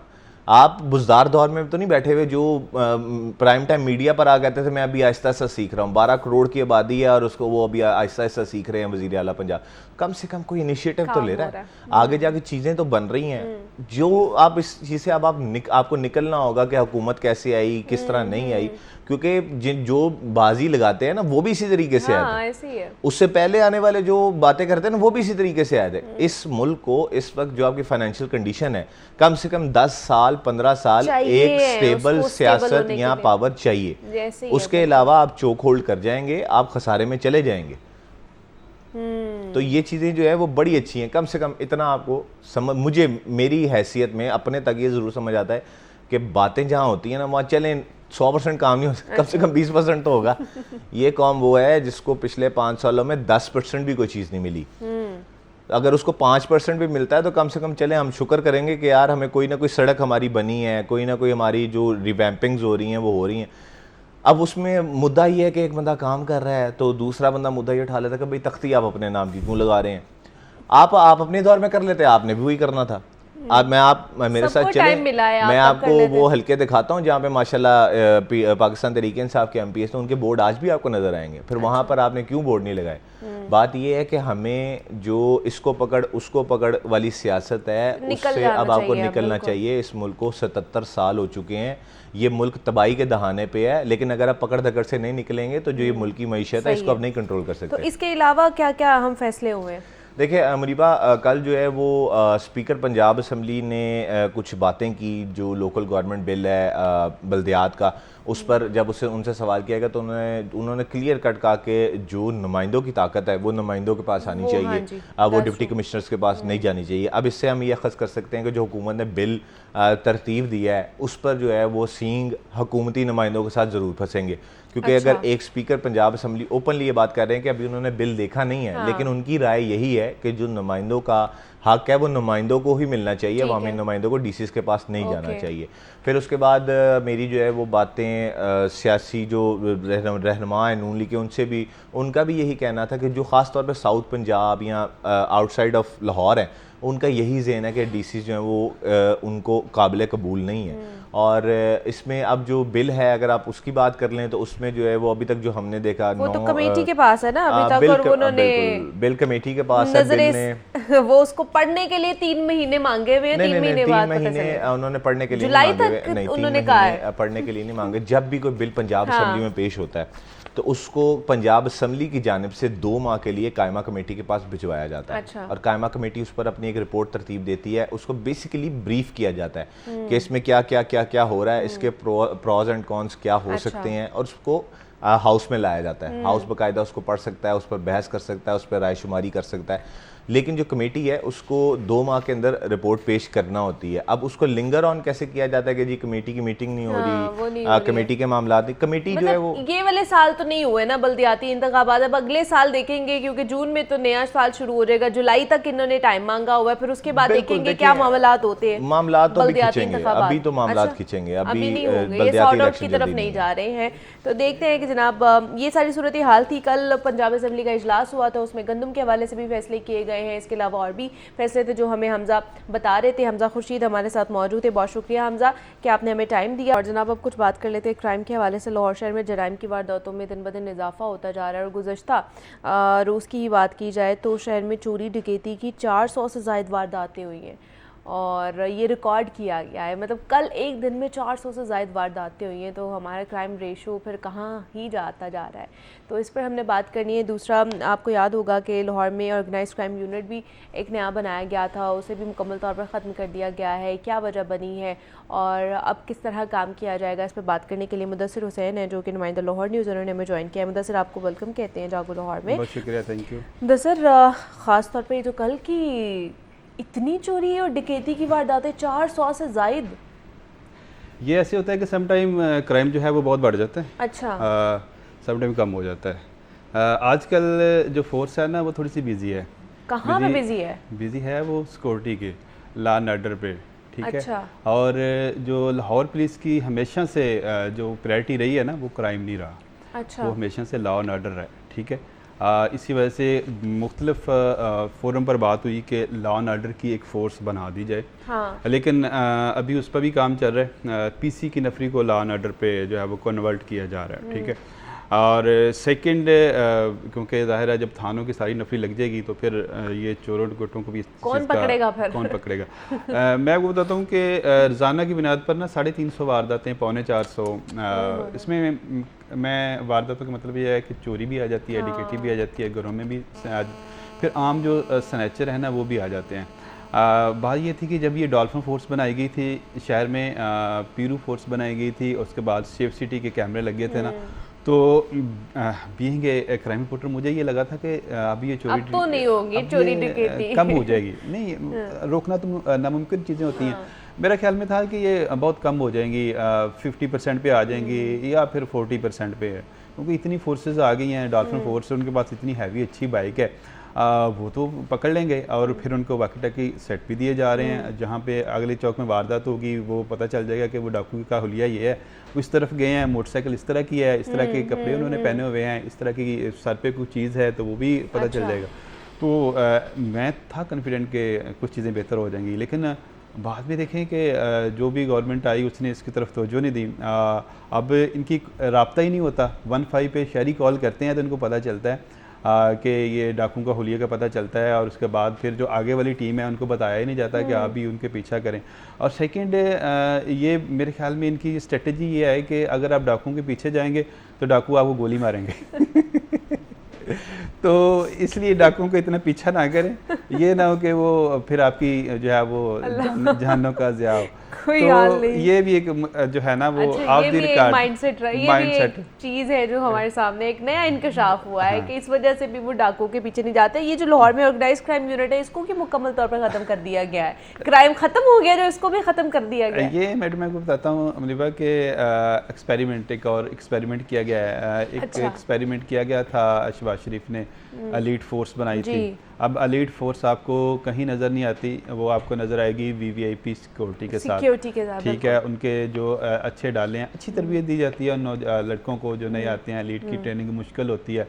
आप बुज़दार दौर में तो नहीं बैठे हुए जो प्राइम टाइम मीडिया पर आ कहते थे मैं अभी आहिस्ता आहिस्ता सीख रहा हूँ। 12 करोड़ की आबादी है और उसको वो अभी आहिस्ता आहिस्ता सीख रहे हैं वज़ीर आला पंजाब। कम से कम कोई इनिशिएटिव तो ले रहा है। आगे जाके चीज़ें तो बन रही हैं। जो आप इस चीज़ से अब आपको निकलना होगा कि हुकूमत कैसे आई, किस तरह नहीं आई, क्योंकि जो बाजी लगाते हैं ना वो भी इसी तरीके से आए थे। उससे पहले आने वाले जो बातें करते हैं ना वो भी इसी तरीके से आए थे। इस मुल्क को इस वक्त जो आपकी फाइनेंशियल कंडीशन है, कम से कम 10 साल 15 साल एक स्टेबल सियासत या पावर चाहिए। उसके अलावा आप चोक होल्ड कर जाएंगे, आप खसारे में चले जाएंगे। तो ये चीज़ें जो है वो बड़ी अच्छी हैं। कम से कम इतना आपको समझ, मुझे मेरी हैसियत में अपने तक ये ज़रूर समझ आता है कि बातें जहाँ होती हैं ना वहाँ चलें 100% काम नहीं होता, कम से कम 20% तो होगा। ये कौम वो है जिसको पिछले 5 सालों में 10% भी कोई चीज़ नहीं मिली। अगर उसको 5% भी मिलता है तो कम से कम चले हम शुक्र करेंगे कि यार हमें कोई ना कोई सड़क हमारी बनी है, कोई ना कोई हमारी जो रिवैम्पिंग्स हो रही हैं वो हो रही हैं। अब उसमें मुद्दा ये है कि एक बंदा काम कर रहा है तो दूसरा बंदा मुद्दा ये उठा लेता है कि भाई तख्ती आप अपने नाम की क्यों लगा रहे हैं। आप अपने दौर में कर लेते, आपने भी वही करना था। आप मेरे साथ चले, मैं आपको वो हल्के दिखाता हूँ जहाँ पे माशाल्लाह पाकिस्तान तहरीक इंसाफ के MPs तो उनके बोर्ड आज भी आपको नजर आएंगे। फिर वहाँ पर आपने क्यों बोर्ड नहीं लगाए। बात ये है कि हमें जो इसको पकड़ उसको पकड़ वाली सियासत है उससे अब आपको निकलना चाहिए। इस मुल्क को 77 साल हो चुके हैं, ये मुल्क तबाही के दहाने पे है, लेकिन अगर आप पकड़ दकड़ से नहीं निकलेंगे तो जो ये मुल्क की मईशत है इसको अब नहीं कंट्रोल कर सकते। तो इसके अलावा क्या क्या अहम फैसले हुए हैं? देखिए मुनीबा, कल जो है वो स्पीकर पंजाब असम्बली ने कुछ बातें की। जो लोकल गवर्नमेंट बिल है बल्दियात का, उस पर जब उनसे सवाल किया गया तो उन्होंने क्लियर कट कहा कि जो नुमाइंदों की ताकत है वो नुमाइंदों के पास आनी चाहिए, वो डिप्टी कमिश्नर्स के पास नहीं जानी चाहिए। अब इससे हम ये अखज़ कर सकते हैं कि जो हुकूमत ने बिल तरतीब दिया है उस पर जो है वो सींग हुकूमती नुमाइंदों के साथ ज़रूर फंसेंगे। क्योंकि अगर एक स्पीकर पंजाब असम्बली ओपनली ये बात कर रहे हैं कि अभी उन्होंने बिल देखा नहीं है, लेकिन उनकी राय यही है कि जो नुमाइंदों का हक है वो नुमाइंदों को ही मिलना चाहिए, अवामी नुमाइंदों को डीसीज के पास नहीं जाना चाहिए। फिर उसके बाद मेरी जो है वो बातें सियासी जो रहनुमा है नून लीग के उनसे भी, उनका भी यही कहना था कि जो ख़ास तौर पे साउथ पंजाब या आउटसाइड ऑफ लाहौर है उनका यही ज़हन है कि डीसी जो है वो उनको काबिल कबूल नहीं है। और इसमें अब जो बिल है अगर आप उसकी बात कर लें तो उसमें जो है वो अभी तक जो हमने देखा वो तो कमेटी के पास है ना अभी तक, और उन्होंने बिल कमेटी के पास है। बिल ने वो उसको पढ़ने के लिए 3 महीने मांगे हुए हैं। 3 महीने बाद उन्होंने पढ़ने के लिए जुलाई तक उन्होंने कहा है पढ़ने के लिए नहीं मांगे। जब भी कोई बिल पंजाब असम्बली में पेश होता है तो उसको पंजाब असम्बली की जानिब से 2 माह के लिए कायमा कमेटी के पास भिजवाया जाता है। और कायमा कमेटी उस पर अपनी एक रिपोर्ट तरतीब देती है। उसको बेसिकली ब्रीफ किया जाता है कि इसमें क्या क्या क्या क्या हो रहा है, इसके प्रोज एंड कॉन्स क्या हो सकते हैं, और उसको हाउस में लाया जाता है। हाउस बाकायदा उसको पढ़ सकता है, उस पर बहस कर सकता है, उस पर राय शुमारी कर सकता है। लेकिन जो कमेटी है उसको 2 माह के अंदर रिपोर्ट पेश करना होती है। अब उसको लिंगर ऑन कैसे किया जाता है कि जी कमेटी की मीटिंग नहीं हो वो रही, नहीं हो रही कमेटी के मामला नहीं, कमेटी जो है वो मतलब ये वाले साल तो नहीं हुए ना बल्दियाती इंतखाबात, अब अगले साल देखेंगे क्योंकि जून में तो नया साल शुरू हो जाएगा, जुलाई तक इन्होंने टाइम मांगा हुआ है, फिर उसके बाद बिल्कुल, देखेंगे क्या मामलात होते हैं। मामलात तो अभी बल्दियाती खींचेंगे, इंतखाबात। अभी तो मामलात अच्छा, खींचेंगे, अभी अभी नहीं होंगे, ये बल्दियाती सॉर्ट आउट इलेक्शन की तरफ जल्दी नहीं नहीं जा रहे हैं। तो देखते हैं कि जनाब ये सारी सूरत हाल थी। कल पंजाब असेंबली का इजलास हुआ था, उसमें गंदम के हवाले से भी फैसले किए गए हैं, इसके अलावा और भी फैसले थे जो हमें हमजा बता रहे थे। हमजा खुर्शीद हमारे साथ मौजूद है, बहुत शुक्रिया हमजा कि आपने हमें टाइम दिया। और जनाब अब कुछ बात कर लेते हैं क्राइम के हवाले से। लाहौर शहर में जराइम की वारदातों में दिन ब दिन इजाफा होता जा रहा है और गुज़श्ता रोज़ की ही बात की जाए तो शहर में चोरी डकैती की 400 से ज़ायद वारदातें हुई हैं और ये रिकॉर्ड किया गया है। मतलब कल एक दिन में 400 से ज़ायद वारदातें हुई हैं, तो हमारा क्राइम रेशो फिर कहाँ ही जाता जा रहा है, तो इस पर हमने बात करनी है। दूसरा, आपको याद होगा कि लाहौर में ऑर्गेनाइज्ड क्राइम यूनिट भी एक नया बनाया गया था, उसे भी मुकम्मल तौर पर ख़त्म कर दिया गया है। क्या वजह बनी है और अब किस तरह काम किया जाएगा, इस पर बात करने के लिए मुदस्सिर हुसैन है जो कि नुमाइंदा लाहौर न्यूज़, उन्होंने हमें ज्वाइन किया है। मुदस्सिर, आपको वेलकम कहते हैं जागो लाहौर में। बहुत शुक्रिया, थैंक यू। मुदस्सिर, ख़ास तौर पर जो कल की इतनी चोरी और डकैती की वारदातें 400 से ज़ायद, ये ऐसे होता है कि सम टाइम क्राइम जो है वो बहुत बढ़ जाता है, अच्छा सम टाइम कम हो जाता है। आजकल जो फोर्स है ना वो थोड़ी सी बिजी है। कहाँ पे बिजी है? बिजी है वो सिक्योरिटी के, लॉ एंड ऑर्डर पे, ठीक अच्छा। है। और जो लाहौर पुलिस की हमेशा से जो प्रायोरिटी रही है ना वो क्राइम नहीं रहा, अच्छा। वो हमेशा से लॉ एंड ऑर्डर है, ठीक है। इसी वजह से मुख्तलिफ फोरम पर बात हुई कि लॉ एंड ऑर्डर की एक फ़ोर्स बना दी जाए, हाँ। लेकिन अभी उस पर भी काम चल रहा है। पीसी की नफरी को लॉ एंड ऑर्डर पे जो है वो कन्वर्ट किया जा रहा है, ठीक है। और सेकंड, क्योंकि ज़ाहिर है जब थानों की सारी नफरी लग जाएगी तो फिर ये चोरों गुटों को भी कौन पकड़ेगा फिर? कौन पकड़ेगा। मैं आपको बताता हूँ कि रोज़ाना की बुनियाद पर ना 350 वारदातें, 450, इसमें मैं वारदातों का मतलब ये है कि चोरी भी आ जाती है, डकैती भी आ जाती है, घरों में भी फिर आम जो स्नैचर है ना वो भी आ जाते हैं। बात ये थी कि जब ये डॉल्फिन फोर्स बनाई गई थी शहर में, पीरू फोर्स बनाई गई थी, उसके बाद सेफ सिटी के कैमरे लगे थे ना, तो बीइंग ए क्राइम रिपोर्टर मुझे ये लगा था कि अभी ये चोरी अब तो नहीं होगी चोरी डकैती, कम हो जाएगी। नहीं, रोकना तो नामुमकिन चीज़ें होती हैं। मेरा ख्याल में था कि ये बहुत कम हो जाएंगी, 50% पे आ जाएंगी या फिर 40% पे है, क्योंकि इतनी फोर्सेस आ गई हैं। डॉल्फिन फोर्स, उनके पास इतनी हैवी अच्छी बाइक है, वो तो पकड़ लेंगे। और फिर उनको वाकी टाकी सेट भी दिए जा रहे हैं, जहाँ पे अगले चौक में वारदात होगी वो पता चल जाएगा कि वो डाकू का हुलिया ये है, वो इस तरफ गए हैं, मोटरसाइकिल इस तरह की है, इस तरह के कपड़े उन्होंने पहने हुए हैं, इस तरह की सर पे कोई चीज़ है तो वो भी पता चल जाएगा। तो मैं था कॉन्फिडेंट कि कुछ चीज़ें बेहतर हो जाएंगी, लेकिन बाद में देखें कि जो भी गवर्नमेंट आई उसने इसकी तरफ तवज्जो नहीं दी। अब इनकी राब्ता ही नहीं होता, 15 पे शहरी कॉल करते हैं तो इनको पता चलता है कि ये डाकू का हुलिया का पता चलता है, और उसके बाद फिर जो आगे वाली टीम है उनको बताया ही नहीं जाता कि आप भी उनके पीछा करें। और सेकंड, ये मेरे ख्याल में इनकी स्ट्रेटजी ये है कि अगर आप डाकू के पीछे जाएंगे तो डाकू आपको गोली मारेंगे तो इसलिए डाकुओं को इतना पीछा ना करें, ये ना हो कि वो फिर आपकी जो है वो जहन्नम का ज़िया हो। कोई तो हाल नहीं। ये भी एक जो है ना वो अच्छा, ऑफ ये द भी एक रिकॉर्ड माइंडसेट रहा है, ये भी एक चीज़ है जो हमारे सामने एक नया इंकशाफ हुआ है कि इस वजह से भी वो डाकुओं के पीछे नहीं जाते। ये जो लाहौर में ऑर्गेनाइज्ड क्राइम यूनिट है इसको कि मुकम्मल तौर पर ख़त्म कर दिया गया है, क्राइम ख़त्म हो गया जो इसको भी ख़त्म कर दिया गया है। ये मैडम मैं आपको बताता हूँ अमलीबा के एक्सपेरिमेंट, एक और एक्सपेरिमेंट किया गया है। एक एक्सपेरिमेंट किया गया था, शहबाज शरीफ ने एलीट फोर्स बनाई थी। अब एलीट फोर्स आपको कहीं नज़र नहीं आती, वो आपको नज़र आएगी वीवीआईपी सिक्योरिटी के साथ, ठीक है। उनके जो अच्छे डाले हैं, अच्छी तरबियत दी जाती है लड़कों को जो नए आते हैं। एलीट की ट्रेनिंग मुश्किल होती है,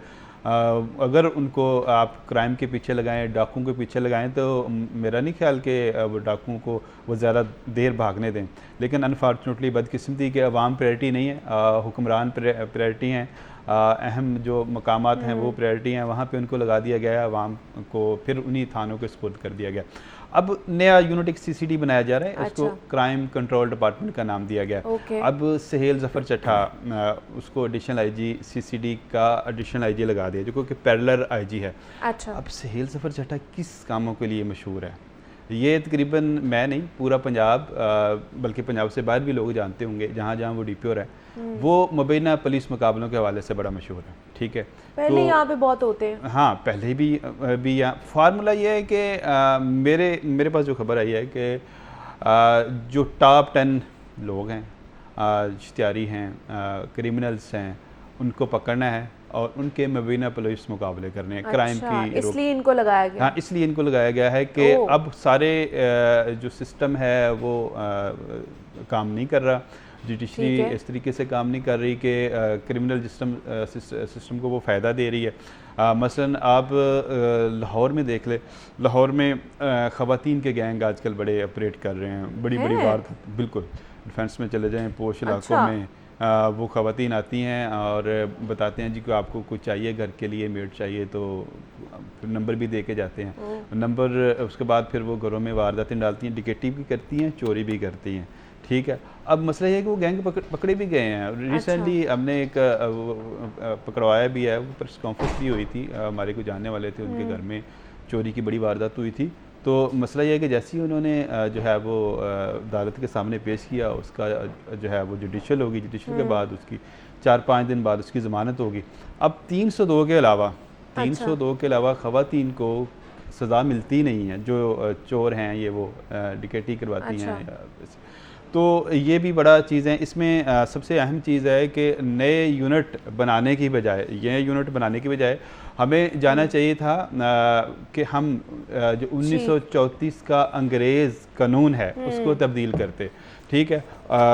अगर उनको आप क्राइम के पीछे लगाएं, डाकुओं के पीछे लगाएं तो मेरा नहीं ख्याल कि वो डाकुओं को वो ज़्यादा देर भागने दें। लेकिन अनफॉर्चुनेटली बदकिस्मती के अवाम प्रायोरिटी नहीं है, हुक्मरान प्रायोरिटी हैं, अहम जो मकामात हैं वो प्रायोरिटी हैं, वहाँ पे उनको लगा दिया गया है, अवाम को फिर उन्हीं थानों को सपुर्द कर दिया गया। अब नया यूनिट एक सीसीडी बनाया जा रहा है, उसको क्राइम कंट्रोल डिपार्टमेंट का नाम दिया गया। अब सहेल जफर चट्ठा उसको एडिशनल आईजी, सीसीडी का एडिशनल आईजी लगा दिया जो कि पैरेलल आईजी है। अच्छा। अब सहेल जफर चट्ठा किस कामों के लिए मशहूर है? ये तकरीबन मैं नहीं, पूरा पंजाब, बल्कि पंजाब से बाहर भी लोग जानते होंगे, जहाँ जहाँ वो DPO है वो मुबैना पुलिस मुकाबलों के हवाले से बड़ा मशहूर है। ठीक है, पहले यहाँ पे बहुत होते हैं। हाँ पहले भी यहाँ फार्मूला ये है कि मेरे पास जो खबर आई है कि जो टॉप 10 लोग हैं, इश्तियारी हैं, क्रिमिनल्स हैं, उनको पकड़ना है और उनके मुबैना पुलिस मुकाबले करने हैं, क्राइम की इसलिए इनको लगाया गया। हाँ, इसलिए इनको लगाया गया है कि अब सारे जो सिस्टम है वो काम नहीं कर रहा, जुडिशरी इस तरीके से काम नहीं कर रही कि क्रिमिनल सिस्टम को वो फ़ायदा दे रही है। मसलन आप लाहौर में देख ले, लाहौर में ख़वातीन के गैंग आजकल बड़े ऑपरेट कर रहे हैं, बड़ी बड़ी वार, बिल्कुल डिफेंस में चले जाएं, पोश इलाकों में वो ख़वातीन आती हैं और बताते हैं जी कि आपको कुछ चाहिए घर के लिए, मेड चाहिए, तो नंबर भी दे के जाते हैं नंबर। उसके बाद फिर वो घरों में वारदातें डालती हैं, डिकेटिव भी करती हैं, चोरी भी करती हैं। ठीक है, अब मसला ये है कि वो गैंग पकड़े भी गए हैं। रिसेंटली हमने एक पकड़वाया भी है, वो प्रेस कॉन्फ्रेंस भी हुई थी, हमारे को जानने वाले थे, उनके घर में चोरी की बड़ी वारदात हुई थी। तो मसला ये है कि जैसे ही उन्होंने जो है वो अदालत के सामने पेश किया, उसका जो है वो जुडिशल होगी, जुडिशल के बाद उसकी 4-5 दिन बाद उसकी ज़मानत होगी। अब 302 के अलावा 302 के अलावा ख़वातीन को सज़ा मिलती नहीं है, जो चोर हैं ये वो डिकेटी करवाती हैं। तो ये भी बड़ा चीज़ है। इसमें सबसे अहम चीज़ है कि नए यूनिट बनाने की बजाय हमें जाना चाहिए था कि हम जो 1934 का अंग्रेज़ कानून है उसको तब्दील करते। ठीक है,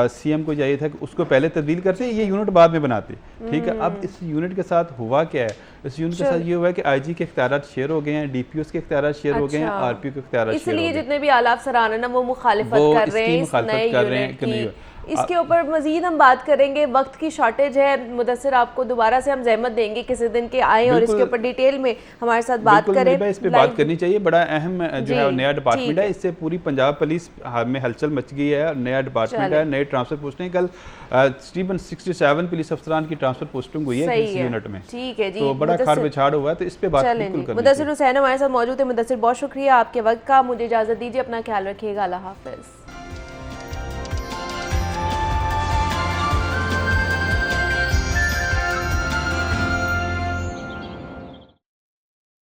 CM को चाहिए था कि उसको पहले तब्दील करते, ये यूनिट बाद में बनाते। ठीक है, अब इस यूनिट के साथ हुआ क्या है, इस यूनिट के साथ ये हुआ है कि IG के इख्तियारात शेयर हो गए हैं, DPOs के इख्तियारात शेयर हो गए हैं, RPO के इख्तियारात शेयर हो गए हैं। इसलिए जितने भी आला अफसरान है ना वो मुखालिफत कर रहे हैं इस नए यूनिट की। इसके ऊपर मजीद हम बात करेंगे, वक्त की शॉर्टेज है। मुदस्सिर, आपको दोबारा से हम जहमत देंगे किसी दिन के आए और इसके ऊपर डिटेल में हमारे साथ बात करें। इस पे बात करनी चाहिए, बड़ा अहम जो है नया डिपार्टमेंट है, इससे पूरी पंजाब पुलिस में हलचल मच गई है। नया डिपार्टमेंट है, नए ट्रांसफर पोस्टिंग, कल तकरीबन 67 पुलिस अफसरान की ट्रांसफर पोस्टिंग हुई है इस यूनिट में। ठीक है जी, तो बड़ा खाड़ बिछाड़ हुआ है, तो इस पे बात बिल्कुल करनी चाहिए। मुदस्सिर हुसैन हमारे साथ मौजूद है। मुदस्सिर, बहुत शुक्रिया आपके वक्त का, मुझे इजाज़त दीजिए, अपना ख्याल रखिएगा, अल्लाह हाफ़िज़।